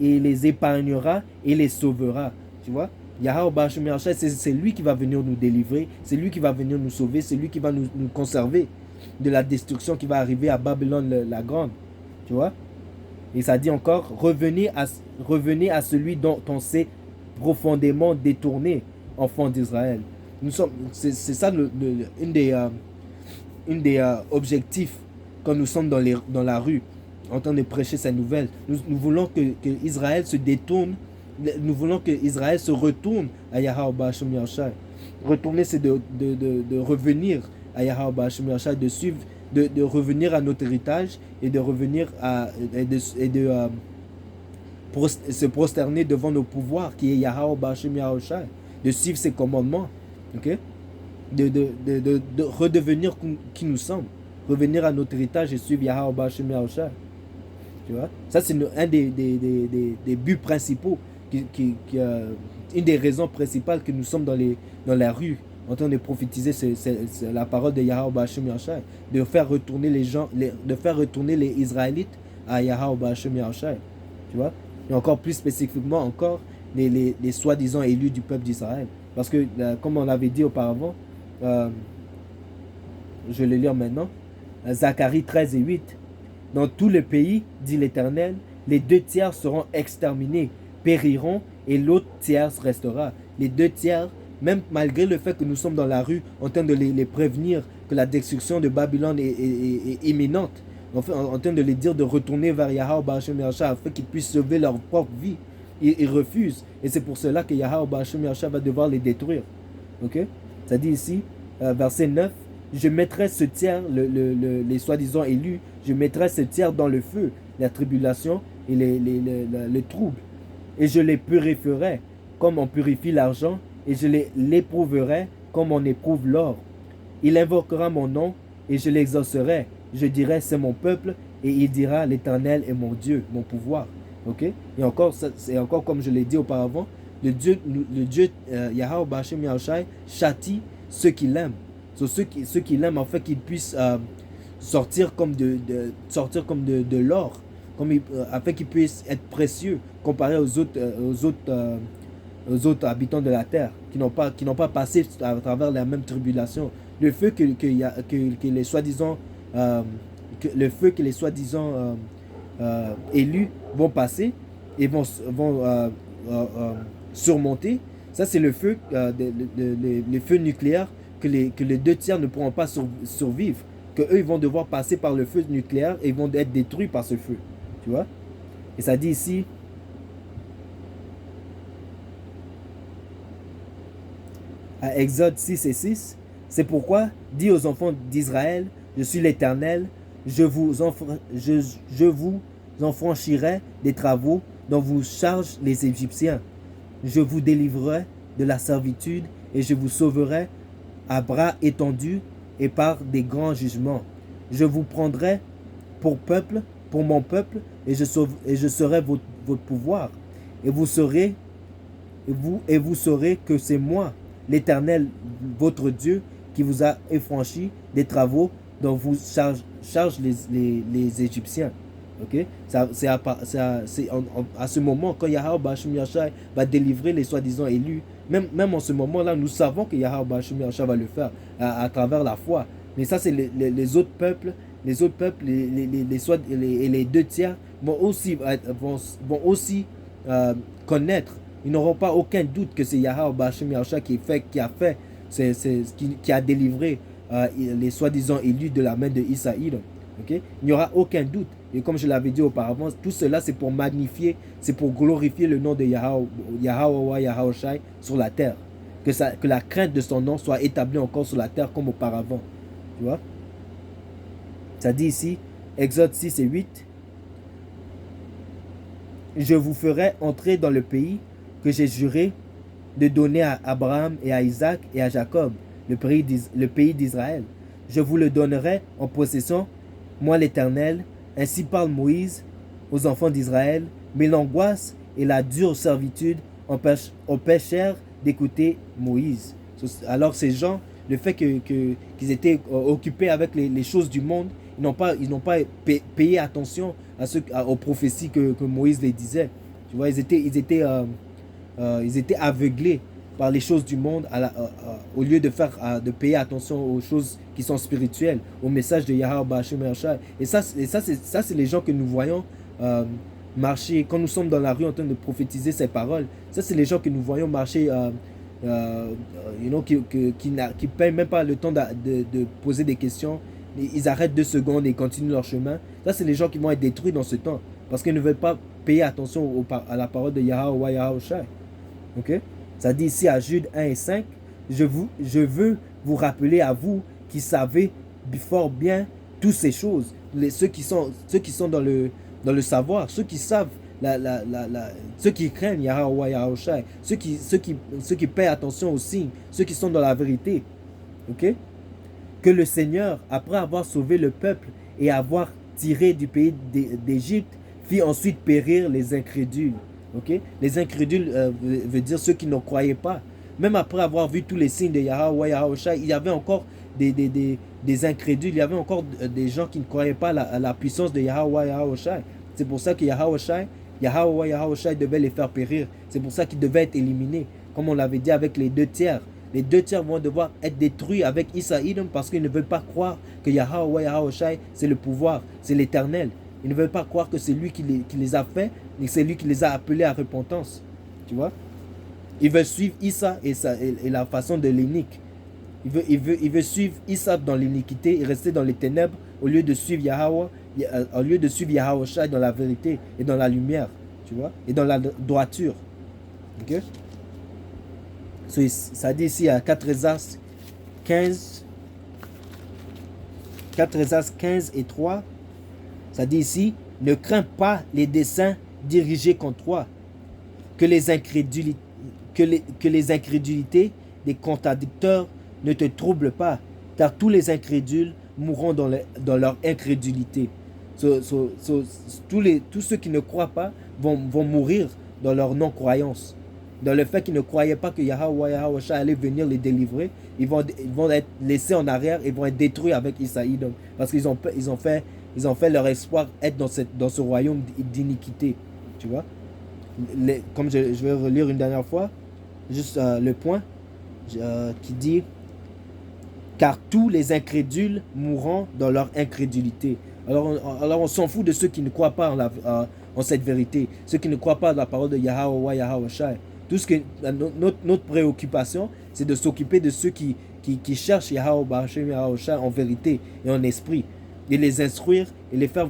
les épargnera et les sauvera, tu vois. Yahweh Bashim Yahshua, c'est lui qui va venir nous délivrer, c'est lui qui va venir nous sauver, c'est lui qui va nous conserver de la destruction qui va arriver à Babylone la grande, tu vois. Et ça dit encore, revenez à celui dont on s'est profondément détourné, enfants d'Israël. C'est ça une des objectifs quand nous sommes dans la rue en train de prêcher cette nouvelle. Nous voulons que Israël se détourne, nous voulons que Israël se retourne à Yahweh Bashim Yahshua. Retourner, c'est de revenir à Yahweh Bahashem Yahshua, de suivre, de revenir à notre héritage et de revenir se prosterner devant nos pouvoirs, qui est Yahweh Bahashem Yahshua, de suivre ses commandements, ok? De redevenir qui nous sommes, revenir à notre héritage et suivre Yahweh Bahashem Yahshua. Tu vois? Ça, c'est un des buts principaux, une des raisons principales que nous sommes dans la rue en train de prophétiser. C'est la parole de Yahweh Bahashem Yahshua, de faire retourner les gens, de faire retourner les Israélites à Yahweh Bahashem Yahshua. Tu vois? Et encore plus spécifiquement, encore les soi-disant élus du peuple d'Israël. Parce que, comme on l'avait dit auparavant, je vais le lire maintenant, Zacharie 13 et 8. Dans tout le pays, dit l'Éternel, les 2 tiers seront exterminés, périront, et l'autre tiers restera. Les 2 tiers, même malgré le fait que nous sommes dans la rue, en train de les prévenir que la destruction de Babylone est imminente, en train de les dire de retourner vers Yahweh Bahashem Yahshua afin qu'ils puissent sauver leur propre vie. Ils refusent. Et c'est pour cela que Yahweh Bahashem Yahshua va devoir les détruire. Ok? Ça dit ici, verset 9, je mettrai ce tiers, les soi-disant élus, je mettrai ce tiers dans le feu, la tribulation et les troubles. Et je les purifierai comme on purifie l'argent, et je l'éprouverai comme on éprouve l'or. Il invoquera mon nom, et je l'exaucerai. Je dirai, c'est mon peuple, et il dira, l'Éternel est mon Dieu, mon pouvoir. Ok? Et encore, c'est encore comme je l'ai dit auparavant, le Dieu Yahweh Bahashem Yahshua châtie ceux qui l'aiment. Ceux qui l'aiment, en fait, qu'ils puissent sortir comme de l'or, afin qu'ils puissent être précieux comparé aux autres habitants de la terre qui n'ont pas passé à travers la même tribulation. Le feu que les soi-disant élus vont passer et vont surmonter, ça c'est le feu les feux nucléaires que les 2 tiers ne pourront pas survivre, que eux ils vont devoir passer par le feu nucléaire et ils vont être détruits par ce feu. Tu vois? Et ça dit ici, à Exode 6 et 6, c'est pourquoi, dis aux enfants d'Israël, je suis l'Éternel, je vous enfranchirai des travaux dont vous chargent les Égyptiens. Je vous délivrerai de la servitude et je vous sauverai à bras étendus et par des grands jugements. Je vous prendrai pour peuple, pour mon peuple, et je serai votre pouvoir. Et vous saurez que c'est moi, l'Éternel, votre Dieu, qui vous a affranchi des travaux dont vous chargent les Égyptiens. Okay? C'est à ce moment, quand Yahweh Bahashem Yahshua va délivrer les soi-disant élus, même en ce moment-là, nous savons que Yahweh Bahashem Yahshua va le faire à travers la foi. Mais ça, c'est les autres peuples, les 2 tiers vont aussi connaître. Ils n'auront pas aucun doute que c'est Yahweh Bahashem Yahshua qui a délivré les soi-disant élus de la main de Israël. Okay? Il n'y aura aucun doute. Et comme je l'avais dit auparavant, tout cela c'est pour magnifier, c'est pour glorifier le nom de Yahweh Shai sur la terre. Que la crainte de son nom soit établie encore sur la terre comme auparavant. Tu vois? Ça dit ici, Exode 6 et 8, je vous ferai entrer dans le pays que j'ai juré de donner à Abraham et à Isaac et à Jacob, le pays d'Israël. Je vous le donnerai en possession, moi l'Éternel. Ainsi parle Moïse aux enfants d'Israël, mais l'angoisse et la dure servitude empêchèrent d'écouter Moïse. Alors ces gens, le fait qu'ils étaient occupés avec les choses du monde, ils n'ont pas payé attention aux prophéties que Moïse les disait. Tu vois, ils étaient aveuglés par les choses du monde au lieu de payer attention aux choses qui sont spirituelles, au message de Yahweh Bahashem Yahshua. Et ça c'est les gens que nous voyons marcher quand nous sommes dans la rue en train de prophétiser ces paroles. Ça c'est les gens que nous voyons marcher qui payent même pas le temps de poser des questions. Ils arrêtent 2 secondes et continuent leur chemin. Ça c'est les gens qui vont être détruits dans ce temps parce qu'ils ne veulent pas payer attention à la parole de Yahweh Shai. Ok? Ça dit ici à Jude 1 et 5, je veux vous rappeler à vous qui savez fort bien toutes ces choses, ceux qui sont dans le savoir, ceux qui savent, ceux qui craignent Yahweh Yahushai, ceux qui paient attention aux signes, ceux qui sont dans la vérité. Ok? Que le Seigneur, après avoir sauvé le peuple et avoir tiré du pays d'Égypte, fit ensuite périr les incrédules. Okay? Les incrédules veut dire ceux qui ne croyaient pas. Même après avoir vu tous les signes de Yahweh Yahushai, il y avait encore des incrédules, il y avait encore des gens qui ne croyaient pas à la puissance de Yahweh Yahushai. C'est pour ça que Yahweh Yahushai devait les faire périr. C'est pour ça qu'ils devaient être éliminés. Comme on l'avait dit avec les 2/3. Les 2/3 vont devoir être détruits avec Issa Edom parce qu'ils ne veulent pas croire que Yahweh Yahushai c'est le pouvoir, c'est l'éternel. Ils ne veulent pas croire que c'est lui qui les a fait et que c'est lui qui les a appelés à repentance. Tu vois? Ils veulent suivre Issa et la façon de l'inique. Il veut suivre Issa dans l'iniquité et rester dans les ténèbres au lieu de suivre Yahushai dans la vérité et dans la lumière. Tu vois? Et dans la droiture. Ok? Ça dit ici à 4 Esdras 15 et 3, ça dit ici, ne crains pas les desseins dirigés contre toi, que les incrédulités des contradicteurs ne te troublent pas, car tous les incrédules mourront dans leur incrédulité. Tous ceux qui ne croient pas vont mourir dans leur non-croyance. Dans le fait qu'ils ne croyaient pas que Yahweh Yahushai allait venir les délivrer, ils vont être laissés en arrière et vont être détruits avec Issa Edom. Parce qu'ils ont fait leur espoir être dans ce royaume d'iniquité. Tu vois? Comme je vais relire une dernière fois, juste le point qui dit « Car tous les incrédules mourront dans leur incrédulité. » Alors on s'en fout de ceux qui ne croient pas en cette vérité, ceux qui ne croient pas dans la parole de Yahweh Yahushai. Notre préoccupation, c'est de s'occuper de ceux qui cherchent Yahushai en vérité et en esprit, et les instruire et les faire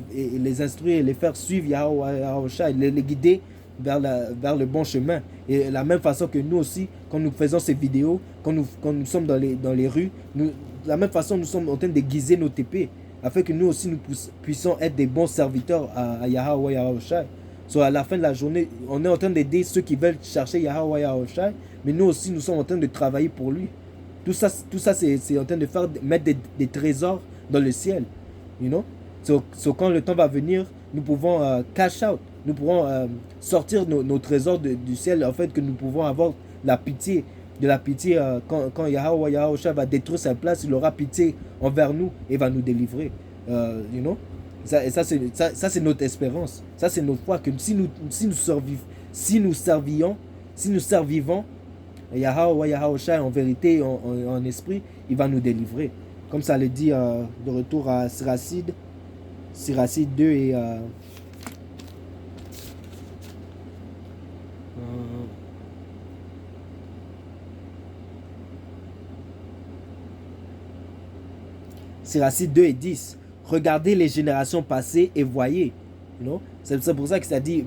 suivre Yahushai, les guider vers le bon chemin. Et de la même façon que nous aussi, quand nous faisons ces vidéos, quand nous sommes dans les rues, de la même façon nous sommes en train d'aiguiser nos TP, afin que nous aussi nous puissions être des bons serviteurs à Yahweh Yahushai. À la fin de la journée, on est en train d'aider ceux qui veulent chercher Yahweh Yahushai, mais nous aussi, nous sommes en train de travailler pour lui. Tout ça c'est en train de mettre des trésors dans le ciel. You know? Quand le temps va venir, nous pouvons cash out. Nous pourrons sortir nos trésors du ciel, en fait, que nous pouvons avoir de la pitié quand Yahweh Yahushai va détruire sa place, il aura pitié envers nous et va nous délivrer. You know? Ça c'est notre espérance. Ça, c'est notre foi. Que si nous servivons Yahweh Yahushai en vérité et en esprit, il va nous délivrer. Comme ça le dit de retour à Siracide 2 et Siracide 2 et 10. Regardez les générations passées et voyez. You know? C'est pour ça que ça dit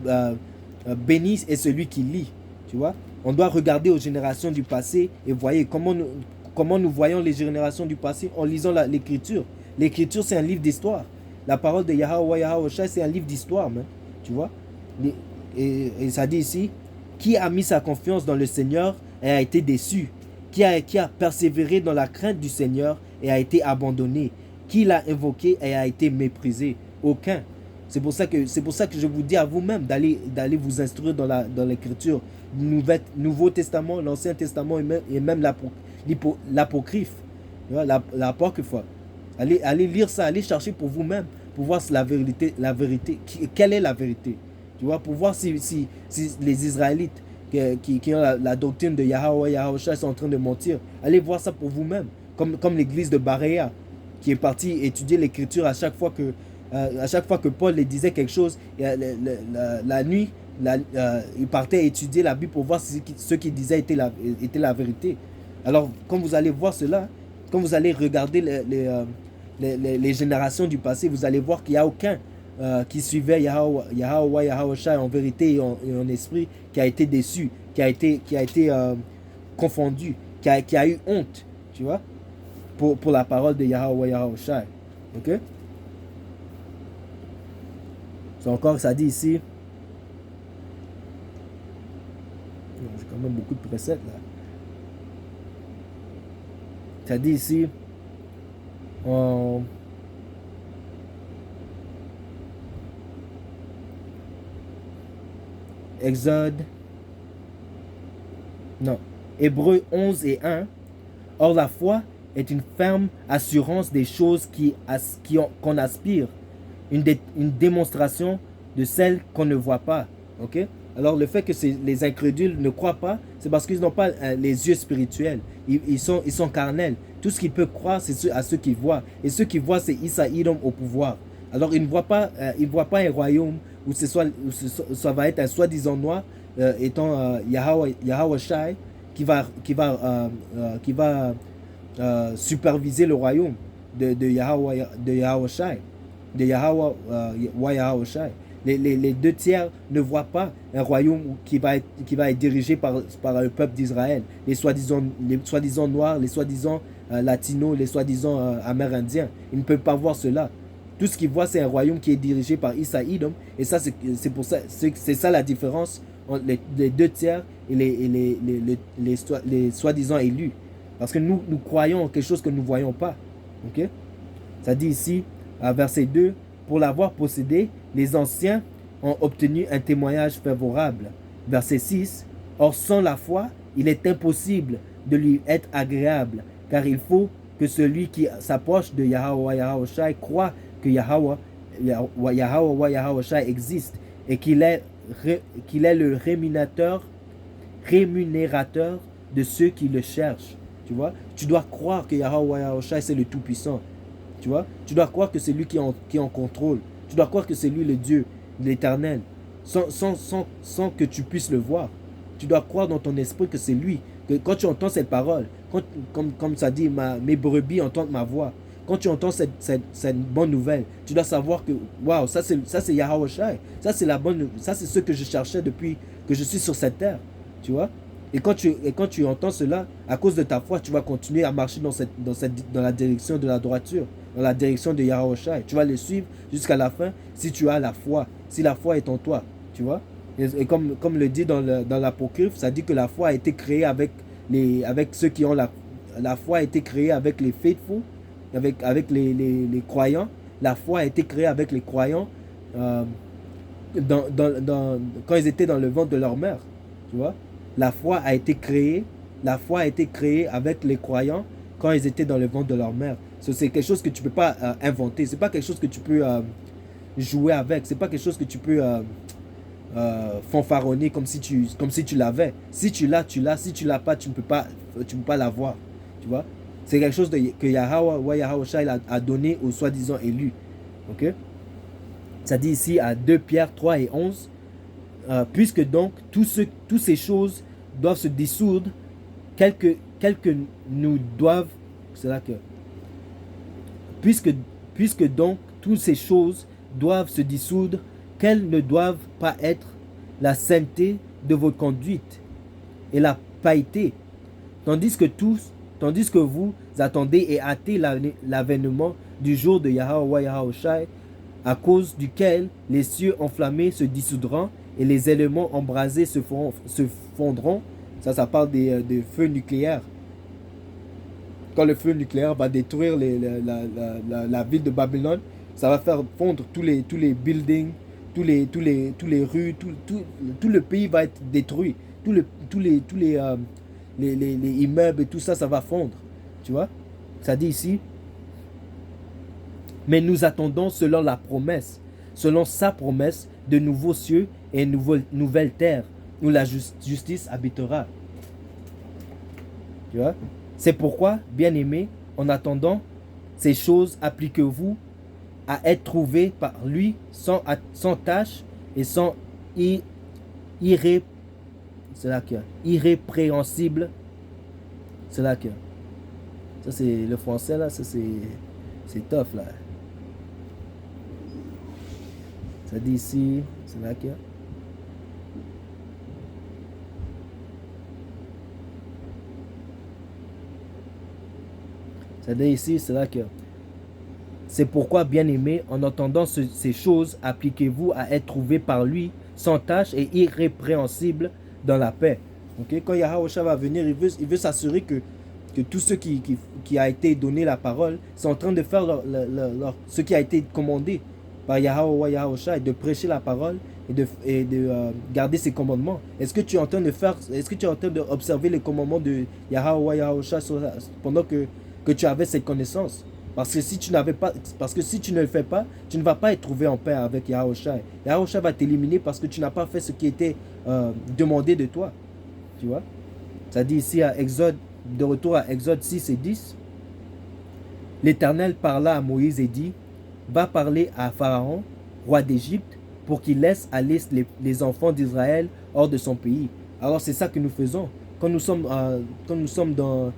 béni est celui qui lit. Tu vois? On doit regarder aux générations du passé et voyez comment nous voyons les générations du passé en lisant l'écriture. L'écriture, c'est un livre d'histoire. La parole de Yahweh Yahushai, c'est un livre d'histoire. Tu vois? Et ça dit ici, qui a mis sa confiance dans le Seigneur et a été déçu? Qui a persévéré dans la crainte du Seigneur et a été abandonné? Qui l'a invoqué et a été méprisé? Aucun. C'est pour ça que je vous dis à vous-même d'aller vous instruire dans l'écriture. Nouveau Testament, l'Ancien Testament et même l'apocryphe. L'apocryphe. Allez lire ça, allez chercher pour vous-même, pour voir la vérité. Quelle est la vérité? Tu vois, pour voir si les Israélites qui ont la doctrine de Yahweh Yahushai sont en train de mentir. Allez voir ça pour vous-même. Comme l'église de Baréa, qui est parti étudier l'écriture à chaque fois que Paul les disait quelque chose, la nuit, il partait étudier la Bible pour voir si ce qu'il disait était la vérité. Alors, quand vous allez voir cela, quand vous allez regarder les générations du passé, vous allez voir qu'il n'y a aucun qui suivait Yahweh Yahushai en vérité et en esprit, qui a été déçu, qui a été confondu. qui a eu honte, tu vois, pour la parole de Yahweh Yahawashi. Ok? C'est encore, ça dit ici. J'ai quand même beaucoup de préceptes là. Ça dit ici, en Exode, non, Hébreux 11 et 1. Or la foi est une ferme assurance des choses qu'on aspire, une démonstration de celles qu'on ne voit pas. Ok? Alors le fait que les incrédules ne croient pas, c'est parce qu'ils n'ont pas les yeux spirituels. Ils sont carnels. Tout ce qu'ils peuvent croire, c'est à ceux qui voient. Et ceux qui voient, c'est Issa Idom au pouvoir. Alors ils ne voient pas un royaume où ça va être un soi-disant noir, étant Yahweh Shai, qui va superviser le royaume de Yahweh Shai, de Yahweh Shai. Les deux tiers ne voient pas un royaume qui va être dirigé par le peuple d'Israël. Les soi-disant noirs, les soi-disant latinos, les soi-disant amérindiens. Ils ne peuvent pas voir cela. Tout ce qu'ils voient, c'est un royaume qui est dirigé par Issa Idom. Et ça, c'est ça la différence entre les deux tiers et les soi-disant élus. Parce que nous croyons en quelque chose que nous ne voyons pas. Okay? Ça dit ici, à verset 2, pour l'avoir possédé, les anciens ont obtenu un témoignage favorable. Verset 6, or sans la foi, il est impossible de lui être agréable, car il faut que celui qui s'approche de Yahweh Yahawashi croit que Yahweh Yahawashi existe et qu'il est le rémunérateur de ceux qui le cherchent. Tu vois, tu dois croire que Yahweh Yahawashi c'est le Tout-Puissant. Tu vois, tu dois croire que c'est lui qui est en contrôle. Tu dois croire que c'est lui le Dieu, l'Éternel, sans que tu puisses le voir. Tu dois croire dans ton esprit que c'est lui. Que quand tu entends cette parole, comme ça dit, mes brebis entendent ma voix. Quand tu entends cette bonne nouvelle, tu dois savoir que, waouh, ça c'est Yahweh Shai. Ça c'est ce que je cherchais depuis que je suis sur cette terre. Tu vois? Et quand tu entends cela, à cause de ta foi, tu vas continuer à marcher dans la direction de la droiture, dans la direction de Yahweh Shai. Tu vas le suivre jusqu'à la fin si tu as la foi, si la foi est en toi. Tu vois? Et comme le dit dans l'Apocryphe, ça dit que la foi a été créée avec ceux qui ont la foi a été créée avec les faithful, avec les croyants. La foi a été créée avec les croyants quand ils étaient dans le ventre de leur mère. Tu vois? La foi a été créée avec les croyants quand ils étaient dans le ventre de leur mère. C'est quelque chose que tu ne peux pas inventer. C'est pas quelque chose que tu peux jouer avec. C'est pas quelque chose que tu peux fanfaronner comme si tu l'avais. Si tu l'as, tu l'as. Si tu l'as pas, tu ne peux pas l'avoir. Tu vois? C'est quelque chose que Yahawashi a donné aux soi-disant élus. Ok? Ça dit ici à 2 Pierre 3 et 11. Puisque donc toutes ces choses doivent se dissoudre, quelques nous doivent, c'est là que puisque donc toutes ces choses doivent se dissoudre, quelles ne doivent pas être la sainteté de votre conduite et la piété, tandis que vous attendez et hâtez l'avènement du jour de Yahweh Yahawashi, à cause duquel les cieux enflammés se dissoudront et les éléments embrasés se fondront. Ça parle des feux nucléaires. Quand le feu nucléaire va détruire la ville de Babylone, ça va faire fondre tous les buildings, tous les rues, tout le pays va être détruit. Tous les immeubles et tout ça, ça va fondre. Tu vois? Ça dit ici, mais nous attendons selon sa promesse, de nouveaux cieux et une nouvelle terre où la justice habitera. Tu vois? C'est pourquoi, bien-aimés, en attendant ces choses, appliquez-vous à être trouvés par lui sans tâche et sans irrépréhensible. C'est là que ça c'est le français là, ça c'est tough là. Ça dit ici, c'est là que C'est-à-dire ici, c'est là que c'est pourquoi, bien-aimés, en entendant ces choses, appliquez-vous à être trouvés par lui, sans tâche et irrépréhensibles dans la paix. Okay? Quand Yahweh va venir, il veut s'assurer que tous ceux qui a été donné la parole sont en train de faire ce qui a été commandé par Yahweh et de prêcher la parole et de garder ses commandements. Est-ce que tu es en train d'observer les commandements de Yahweh pendant que tu avais cette connaissance? Parce que si tu ne le fais pas, tu ne vas pas être trouvé en paix avec Yahushua. Yahushua va t'éliminer parce que tu n'as pas fait ce qui était demandé de toi. Tu vois? Ça dit ici de retour à Exode 6 et 10. L'Éternel parla à Moïse et dit: va parler à Pharaon, roi d'Égypte, pour qu'il laisse aller les enfants d'Israël hors de son pays. Alors c'est ça que nous faisons. Quand nous sommes dans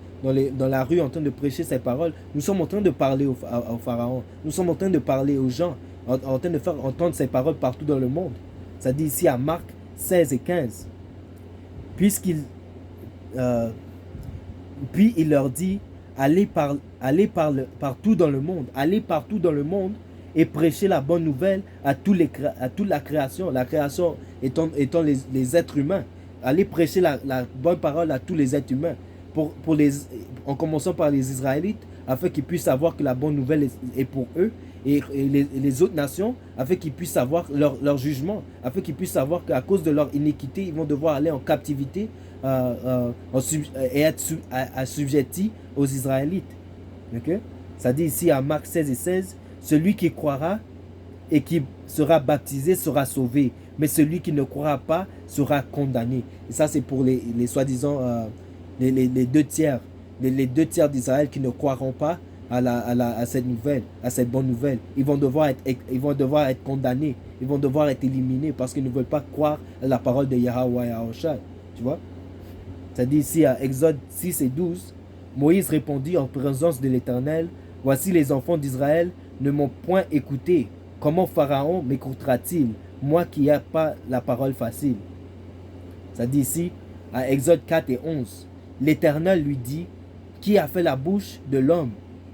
la rue en train de prêcher ces paroles, nous sommes en train de parler au Pharaon. Nous sommes en train de parler aux gens, en train de faire entendre ces paroles partout dans le monde. Ça dit ici à Marc 16 et 15. Puis il leur dit: allez partout dans le monde, et prêcher la bonne nouvelle à toute la création étant les êtres humains. Allez prêcher la bonne parole à tous les êtres humains, en commençant par les Israélites, afin qu'ils puissent savoir que la bonne nouvelle est pour eux, et les autres nations, afin qu'ils puissent savoir leur jugement, afin qu'ils puissent savoir qu'à cause de leur iniquité, ils vont devoir aller en captivité et être assujettis aux Israélites. Okay? Ça dit ici à Marc 16 et 16, celui qui croira et qui sera baptisé sera sauvé, mais celui qui ne croira pas sera condamné. Et ça, c'est pour les soi-disant les deux tiers d'Israël qui ne croiront pas à cette nouvelle, à cette bonne nouvelle. Ils vont devoir être condamnés, ils vont devoir être éliminés parce qu'ils ne veulent pas croire à la parole de Yahweh Yahushua. Tu vois? Ça dit ici à Exode 6 et 12, Moïse répondit en présence de l'Éternel: voici les enfants d'Israël ne m'ont point écouté. Comment Pharaon m'écoutera-t-il, moi qui n'ai pas la parole facile? Ça dit ici à Exode 4 et 11, l'Éternel lui dit: qui a fait la bouche de l'homme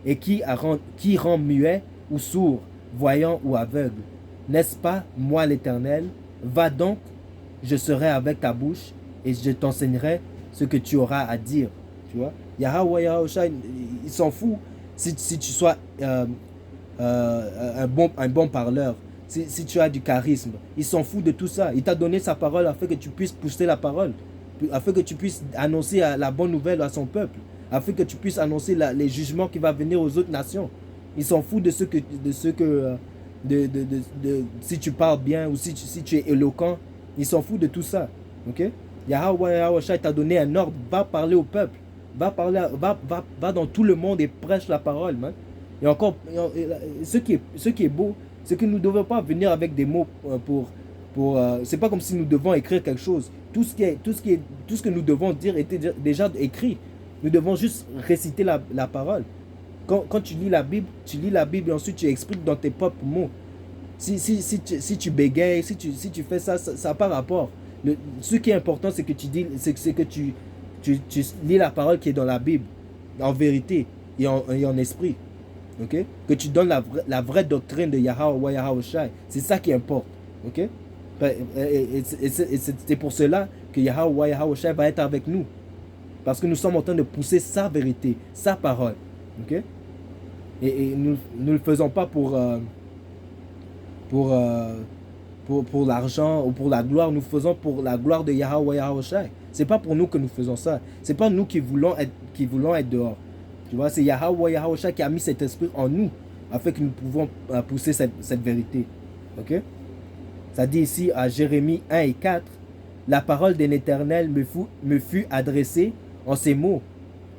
et qui rend muet ou sourd, voyant ou aveugle? N'est-ce pas moi l'Éternel? Va donc, je serai avec ta bouche et je t'enseignerai ce que tu auras à dire. Tu vois? Yahweh Yahushua, il s'en fout si tu sois un bon parleur, si tu as du charisme. Il s'en fout de tout ça. Il t'a donné sa parole afin que tu puisses pousser la parole, afin que tu puisses annoncer la bonne nouvelle à son peuple, afin que tu puisses annoncer les jugements qui vont venir aux autres nations. Il s'en fout de si tu parles bien ou si tu es éloquent. Il s'en fout de tout ça. Ok? Yahweh Yahushua t'a donné un ordre: va parler au peuple, va dans tout le monde et prêche la parole, man. Et encore, ce qui est beau, c'est que nous ne devons pas venir avec des mots c'est pas comme si nous devons écrire quelque chose. Tout ce que nous devons dire était déjà écrit. Nous devons juste réciter la parole. Quand tu lis la Bible et ensuite tu expliques dans tes propres mots. Si tu bégayes, si tu fais ça n'a pas rapport. Ce qui est important, c'est que tu lis la parole qui est dans la Bible, en vérité et en esprit. Okay? Que tu donnes la vraie doctrine de Yahweh Yahushua. C'est ça qui importe. Okay? Et c'est pour cela que Yahweh Yahushua va être avec nous. Parce que nous sommes en train de pousser sa vérité, sa parole. Okay? Et nous ne le faisons pas pour l'argent ou pour la gloire. Nous faisons pour la gloire de Yahweh Yahushua. C'est pas pour nous que nous faisons ça. C'est pas nous qui voulons être dehors. Tu vois, c'est Yahweh Yahushua qui a mis cet esprit en nous afin que nous pouvons pousser cette vérité. Ok? Ça dit ici à Jérémie 1 et 4, la parole de l'Éternel me fut adressée en ces mots: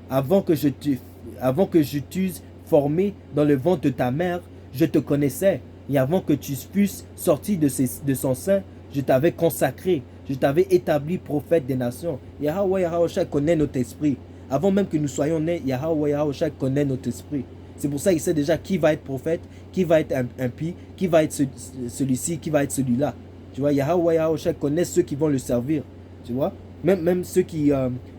avant que je t'eusse formé dans le ventre de ta mère, je te connaissais, et avant que tu fusses sorti de son sein, je t'avais consacré, je t'avais établi prophète des nations. Yahweh Yahushua connaît notre esprit. Avant même que nous soyons nés, Yahweh Yahushua connaît notre esprit. C'est pour ça qu'il sait déjà qui va être prophète, qui va être impie, qui va être celui-ci, qui va être celui-là. Tu vois, Yahweh Yahushua connaît ceux qui vont le servir. Tu vois, même ceux qui,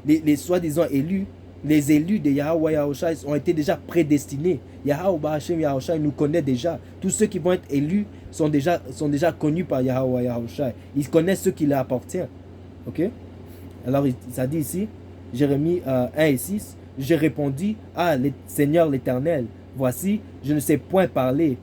les soi-disant élus, Les élus de Yahweh Yahushua ont été déjà prédestinés. Yahweh Hashem Yahushua nous connaît déjà. Tous ceux qui vont être élus sont déjà connus par Yahweh Yahushua. Ils connaissent ceux qui leur appartiennent. Ok? Alors, ça dit ici, Jérémie 1 et 6, j'ai répondu, ah, Seigneur l'Éternel, voici, je ne sais point parler,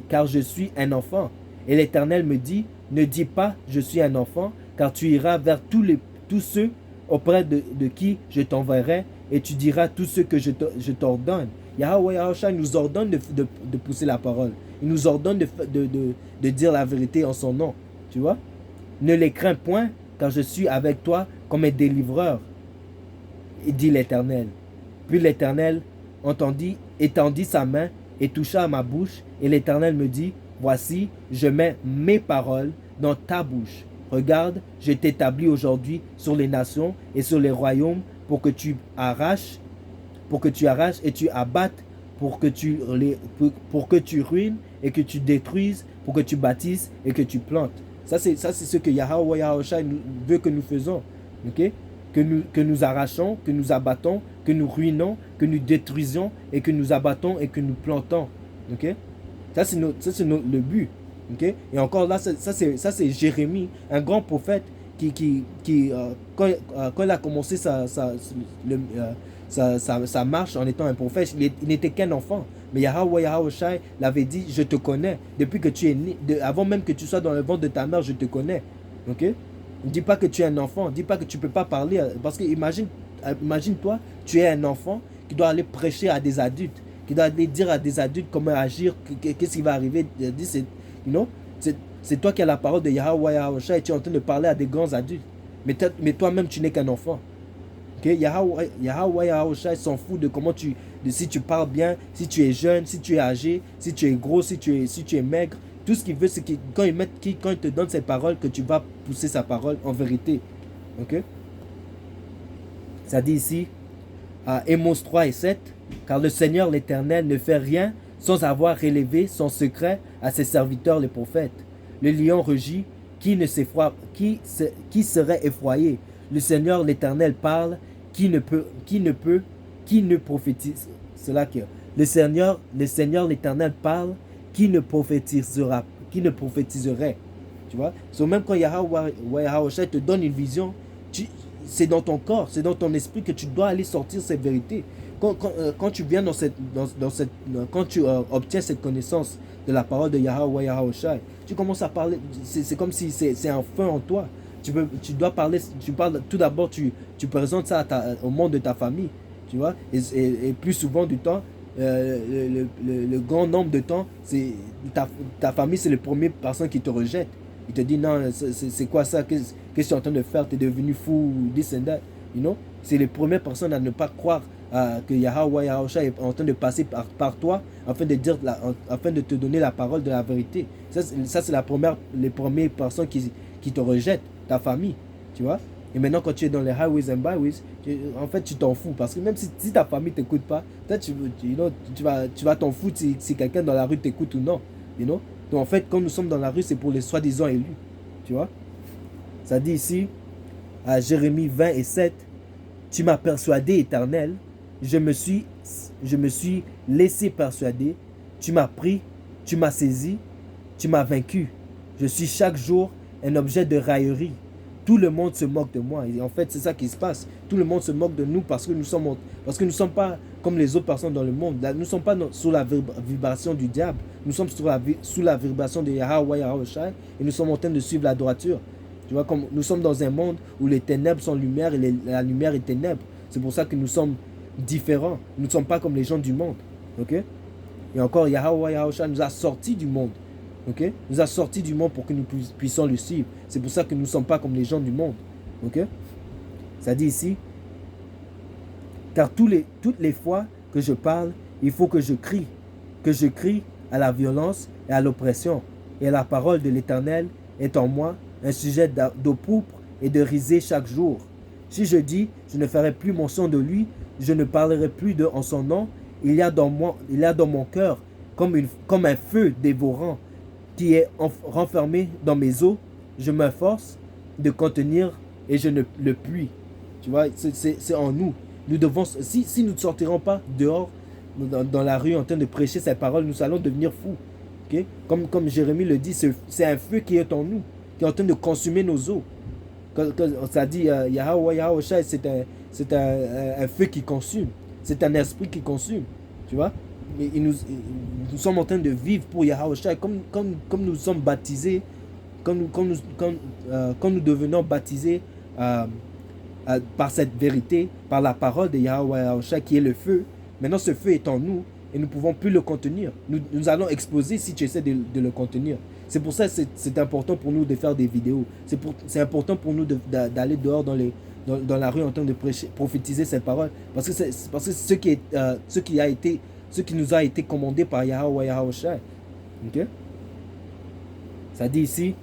car je suis un enfant. Et l'Éternel me dit, ne dis pas, je suis un enfant, car tu iras vers tous ceux auprès de qui je t'enverrai, et tu diras tout ce que je t'ordonne. Yahweh Yahushua nous ordonne de pousser la parole. Il nous ordonne de dire la vérité en son nom. Tu vois? Ne les crains point, car je suis avec toi comme un délivreur, dit l'Éternel. Puis l'Éternel étendit sa main et toucha à ma bouche, et l'Éternel me dit, voici, je mets mes paroles dans ta bouche. Regarde, je t'établis aujourd'hui sur les nations et sur les royaumes pour que tu arraches et tu abattes, pour que tu ruines et que tu détruises, pour que tu bâtisses et que tu plantes. Ça, c'est ce que Yahweh Yahushua veut que nous faisons. Okay? Que nous arrachons, que nous abattons, que nous ruinons, que nous détruisons et que nous abattons et que nous plantons. Okay? Ça, c'est le but. Okay? Et encore là, ça c'est Jérémie, un grand prophète qui quand il a commencé sa marche en étant un prophète, il n'était qu'un enfant. Mais Yahweh Yahushua l'avait dit, je te connais. Depuis que tu es né, avant même que tu sois dans le ventre de ta mère, je te connais. Ok? Ne dis pas que tu es un enfant, ne dis pas que tu ne peux pas parler. Parce que imagine-toi, tu es un enfant qui doit aller prêcher à des adultes, qui doit aller dire à des adultes comment agir, qu'est-ce qui va arriver. C'est toi qui as la parole de Yahweh Yahushua et tu es en train de parler à des grands adultes. Mais toi-même, tu n'es qu'un enfant. Okay? Yahweh Yahushua s'en fout de comment si tu parles bien, si tu es jeune, si tu es âgé, si tu es gros, si tu es maigre. Tout ce qu'il veut, c'est que quand il te donne ses paroles, que tu vas pousser sa parole en vérité. Ok? Ça dit ici, à Amos 3 et 7, car le Seigneur l'Éternel ne fait rien sans avoir révélé son secret à ses serviteurs les prophètes. Le lion rugit, qui serait effrayé? Le Seigneur l'Éternel parle, qui ne prophétise? Cela que le Seigneur l'Éternel parle, qui ne prophétiserait? Tu vois? Même quand Yahweh Yahushua te donne une vision, c'est dans ton corps, c'est dans ton esprit que tu dois aller sortir cette vérité. Quand tu viens quand tu obtiens cette connaissance de la parole de Yahweh Yahushua, tu commences à parler, c'est comme si c'est un feu en toi. Tu dois parler, tout d'abord, tu présentes ça au monde de ta famille, tu vois, et plus souvent du temps, le grand nombre de temps, c'est ta famille, c'est les premières personnes qui te rejettent. Ils te disent non, c'est quoi ça, qu'est-ce que tu es en train de faire, tu es devenu fou, this and that, c'est les premières personnes à ne pas croire que Yahweh Yahushua est en train de passer par toi afin de te donner la parole de la vérité. Ça c'est les premières personnes qui te rejettent, ta famille, tu vois. Et maintenant, quand tu es dans les highways and byways, en fait, tu t'en fous. Parce que même si ta famille ne t'écoute pas, peut-être tu vas t'en foutre si quelqu'un dans la rue t'écoute ou non. Donc, en fait, quand nous sommes dans la rue, c'est pour les soi-disant élus. Tu vois. Ça dit ici, à Jérémie 20 et 7, tu m'as persuadé, Éternel. Je me suis laissé persuader. Tu m'as pris, tu m'as saisi, tu m'as vaincu. Je suis chaque jour un objet de raillerie. Tout le monde se moque de moi. Et en fait, c'est ça qui se passe. Tout le monde se moque de nous parce que nous ne sommes pas comme les autres personnes dans le monde. Nous ne sommes pas sous la vibration du diable. Nous sommes sous la vibration de Yahweh Yahushua et nous sommes en train de suivre la droiture. Tu vois, comme nous sommes dans un monde où les ténèbres sont lumière et la lumière est ténèbres. C'est pour ça que nous sommes différents. Nous ne sommes pas comme les gens du monde. Ok? Et encore, Yahweh Yahushua nous a sortis du monde. Okay? Nous a sortis du monde pour que nous puissions le suivre. C'est pour ça que nous ne sommes pas comme les gens du monde. Okay? Ça dit ici, car toutes les fois que je parle, il faut que je crie à la violence et à l'oppression. Et la parole de l'Éternel est en moi un sujet d'eau pourpre et de risée chaque jour. Si je dis, je ne ferai plus mention de lui, je ne parlerai plus en son nom, il y a dans mon cœur comme un feu dévorant qui est renfermé dans mes os, je m'efforce de contenir et je ne le puis. Tu vois, c'est en nous. Nous devons, si nous ne sortirons pas dehors, dans la rue, en train de prêcher cette parole, nous allons devenir fous. Okay? Comme Jérémie le dit, c'est un feu qui est en nous, qui est en train de consumer nos os. Quand ça dit Yahweh Shai, c'est un feu qui consume. C'est un esprit qui consume. Tu vois? Et nous sommes en train de vivre pour Yahweh Shai. Comme nous sommes baptisés, quand nous devenons baptisés par cette vérité, par la parole de Yahweh Shai qui est le feu, maintenant ce feu est en nous et nous ne pouvons plus le contenir. Nous allons exploser si tu essaies de le contenir. C'est pour ça que c'est important pour nous de faire des vidéos. C'est important pour nous d'aller dehors dans la rue en train de prêcher, prophétiser cette parole. Parce que ce qui nous a été commandé par Yahweh Shai. Okay? Ça dit ici,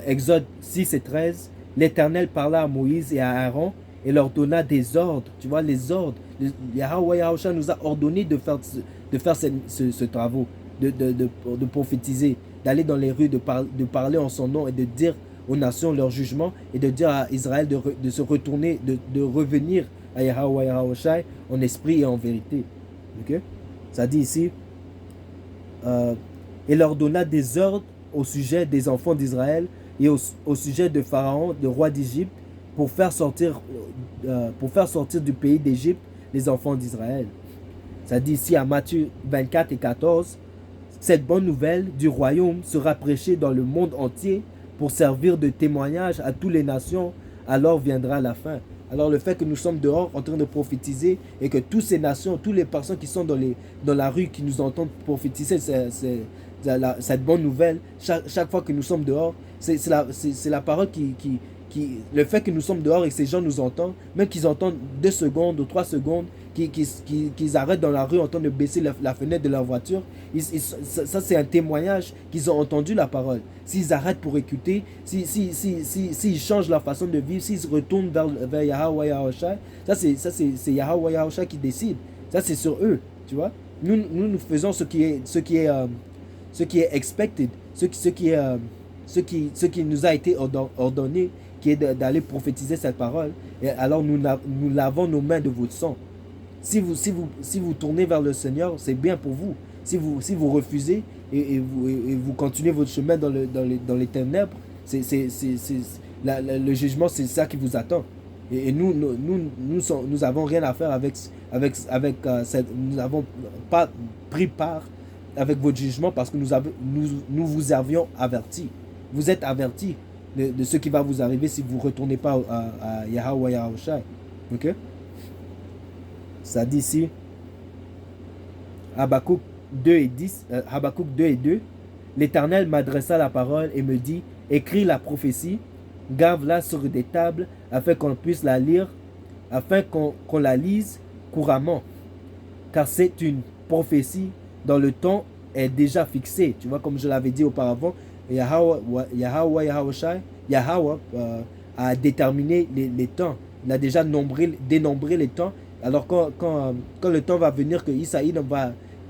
Exode 6 et 13, l'Éternel parla à Moïse et à Aaron et leur donna des ordres. Tu vois, les ordres. Yahweh Shai nous a ordonné de faire ce travail, de prophétiser, d'aller dans les rues, de parler en son nom et de dire aux nations leur jugement et de dire à Israël de se retourner, de revenir à Yahweh Shai en esprit et en vérité. Okay? Ça dit ici, et leur donna des ordres au sujet des enfants d'Israël et au sujet de Pharaon, le roi d'Égypte, pour faire sortir du pays d'Égypte les enfants d'Israël. Ça dit ici à Matthieu 24 et 14, cette bonne nouvelle du royaume sera prêchée dans le monde entier pour servir de témoignage à toutes les nations, alors viendra la fin. Alors le fait que nous sommes dehors en train de prophétiser et que toutes ces nations, toutes les personnes qui sont dans la rue, qui nous entendent prophétiser cette bonne nouvelle, chaque fois que nous sommes dehors, c'est la parole le fait que nous sommes dehors et que ces gens nous entendent, même qu'ils entendent 2 secondes ou 3 secondes, qu'ils arrêtent dans la rue en train de baisser la fenêtre de leur voiture, ça c'est un témoignage qu'ils ont entendu la parole. S'ils arrêtent pour écouter, s'ils changent leur façon de vivre, s'ils se retournent vers Yahweh Shai, ça c'est Yahweh Shai qui décide. Ça c'est sur eux, tu vois. Nous faisons ce qui est expected, ce qui nous a été ordonné, qui est d'aller prophétiser cette parole. Et alors nous lavons nos mains de votre sang. Si vous tournez vers le Seigneur, c'est bien pour vous. Si vous refusez et vous continuez votre chemin dans les ténèbres, le jugement, c'est ça qui vous attend. Et nous avons rien à faire avec nous n'avons pas pris part avec votre jugement parce que nous vous avions averti. Vous êtes avertis de ce qui va vous arriver si vous ne retournez pas à Yahweh Shai. Ok? Ça dit ici, Habakkuk 2 et 2, l'Éternel m'adressa la parole et me dit, écris la prophétie, garde-la sur des tables afin qu'on puisse la lire, afin qu'on la lise couramment. Car c'est une prophétie dont le temps est déjà fixé. Tu vois, comme je l'avais dit auparavant, Yahweh a déterminé les temps. Il a déjà dénombré les temps. Alors quand le temps va venir que Isaïe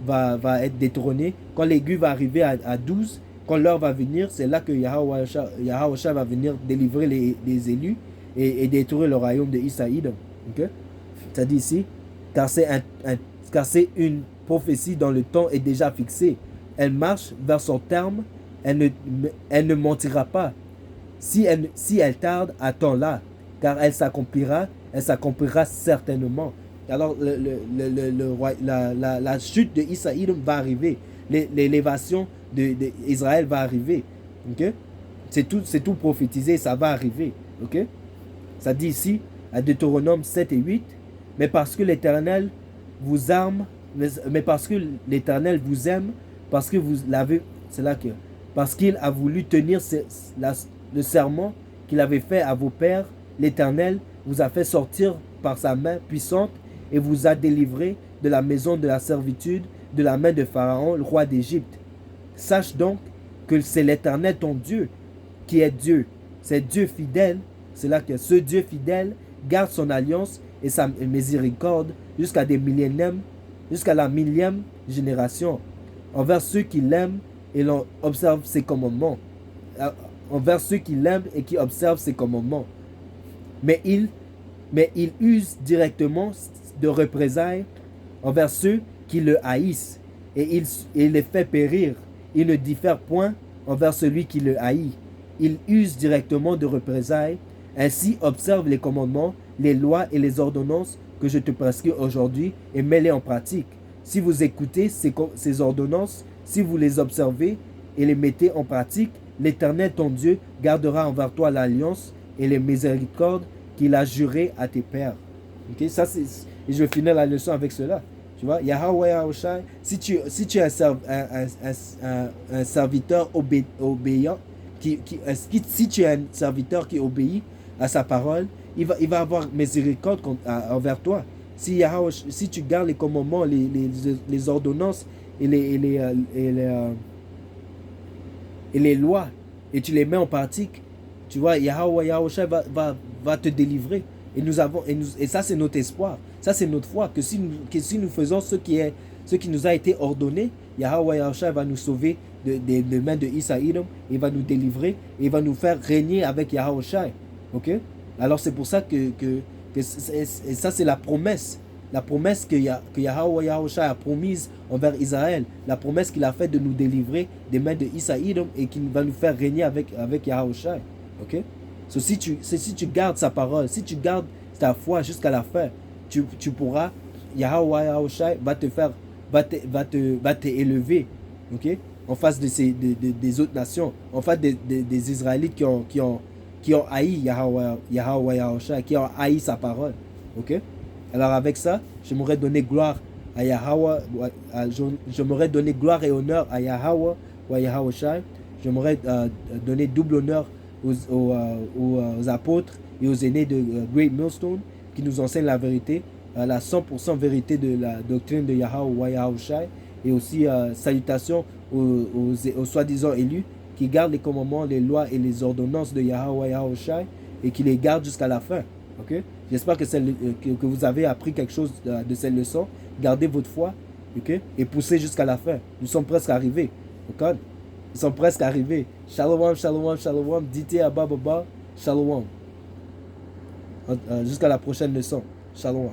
va être détrôné, quand l'aiguille va arriver à 12, quand l'heure va venir, c'est là que Yahweh va venir délivrer les élus et détruire le royaume de Isaïe. Okay? Ça dit ici, car c'est une prophétie dont le temps est déjà fixé. Elle marche vers son terme. Elle ne mentira pas. Si elle tarde, attends-la, car elle s'accomplira certainement. Alors la chute de Isaïe va arriver. L'élévation d'Israël va arriver. Okay? C'est tout prophétisé, ça va arriver. Okay? Ça dit ici, à Deutéronome 7 et 8, mais parce que l'Éternel vous aime, parce que vous l'avez, c'est là que, parce qu'il a voulu tenir le serment qu'il avait fait à vos pères, l'Éternel vous a fait sortir par sa main puissante et vous a délivré de la maison de la servitude, de la main de Pharaon, le roi d'Égypte. Sache donc que c'est l'Éternel ton Dieu qui est Dieu. C'est Dieu fidèle, c'est là que ce Dieu fidèle garde son alliance et sa miséricorde jusqu'à la millième génération, envers ceux qui l'aiment et l'on observe ses commandements. Envers ceux qui l'aiment et qui observent ses commandements. Mais mais il use directement de représailles envers ceux qui le haïssent, et il les fait périr. Il ne diffère point envers celui qui le haït. Il use directement de représailles. Ainsi observe les commandements, les lois et les ordonnances que je te prescris aujourd'hui et mets-les en pratique. Si vous écoutez ces ordonnances, si vous les observez et les mettez en pratique, l'Éternel ton Dieu gardera envers toi l'alliance et les miséricordes qu'il a jurées à tes pères. Okay? Ça, et je vais finir la leçon avec cela. Tu vois, Yahweh Yahushai, si tu es un serviteur obéissant, si tu es un serviteur qui obéit à sa parole, il va avoir miséricorde envers toi. Si tu gardes les commandements, les ordonnances et les lois, et tu les mets en pratique, tu vois, Yahweh Yahushai va te délivrer. Et ça, c'est notre espoir. Ça, c'est notre foi. Que si nous faisons ce qui nous a été ordonné, Yahweh Yahushai va nous sauver des mains de Issa Edom. Il va nous délivrer. Et il va nous faire régner avec Yahushai. Ok? Alors, c'est pour ça que ça, c'est la promesse. La promesse que Yahweh Yahushai a promise envers Israël. La promesse qu'il a faite de nous délivrer des mains de Issa Edom et qu'il va nous faire régner avec Yahushai. Ok? So, si tu gardes sa parole, si tu gardes ta foi jusqu'à la fin, tu pourras, Yahweh Yahushai va te élever, ok, en face des autres nations, en face des Israélites qui ont haï Yahweh Yahushai, qui ont haï sa parole, ok. Alors avec ça, j'aimerais donner gloire à Yahweh, j'aimerais donner gloire et honneur à Yahweh ou à Yahushai. J'aimerais donner double honneur aux apôtres et aux aînés de Great Millstone qui nous enseignent la vérité, la 100% vérité de la doctrine de Yahweh Yahushai, et aussi salutations aux soi-disant élus qui gardent les commandements, les lois et les ordonnances de Yahweh Yahushai et qui les gardent jusqu'à la fin. Okay? J'espère que vous avez appris quelque chose de cette leçon. Gardez votre foi, okay? Et poussez jusqu'à la fin. Nous sommes presque arrivés. Okay? Ils sont presque arrivés. Shalom, shalom, shalom. Dite abba, baba, shalom. Jusqu'à la prochaine leçon. Shalom.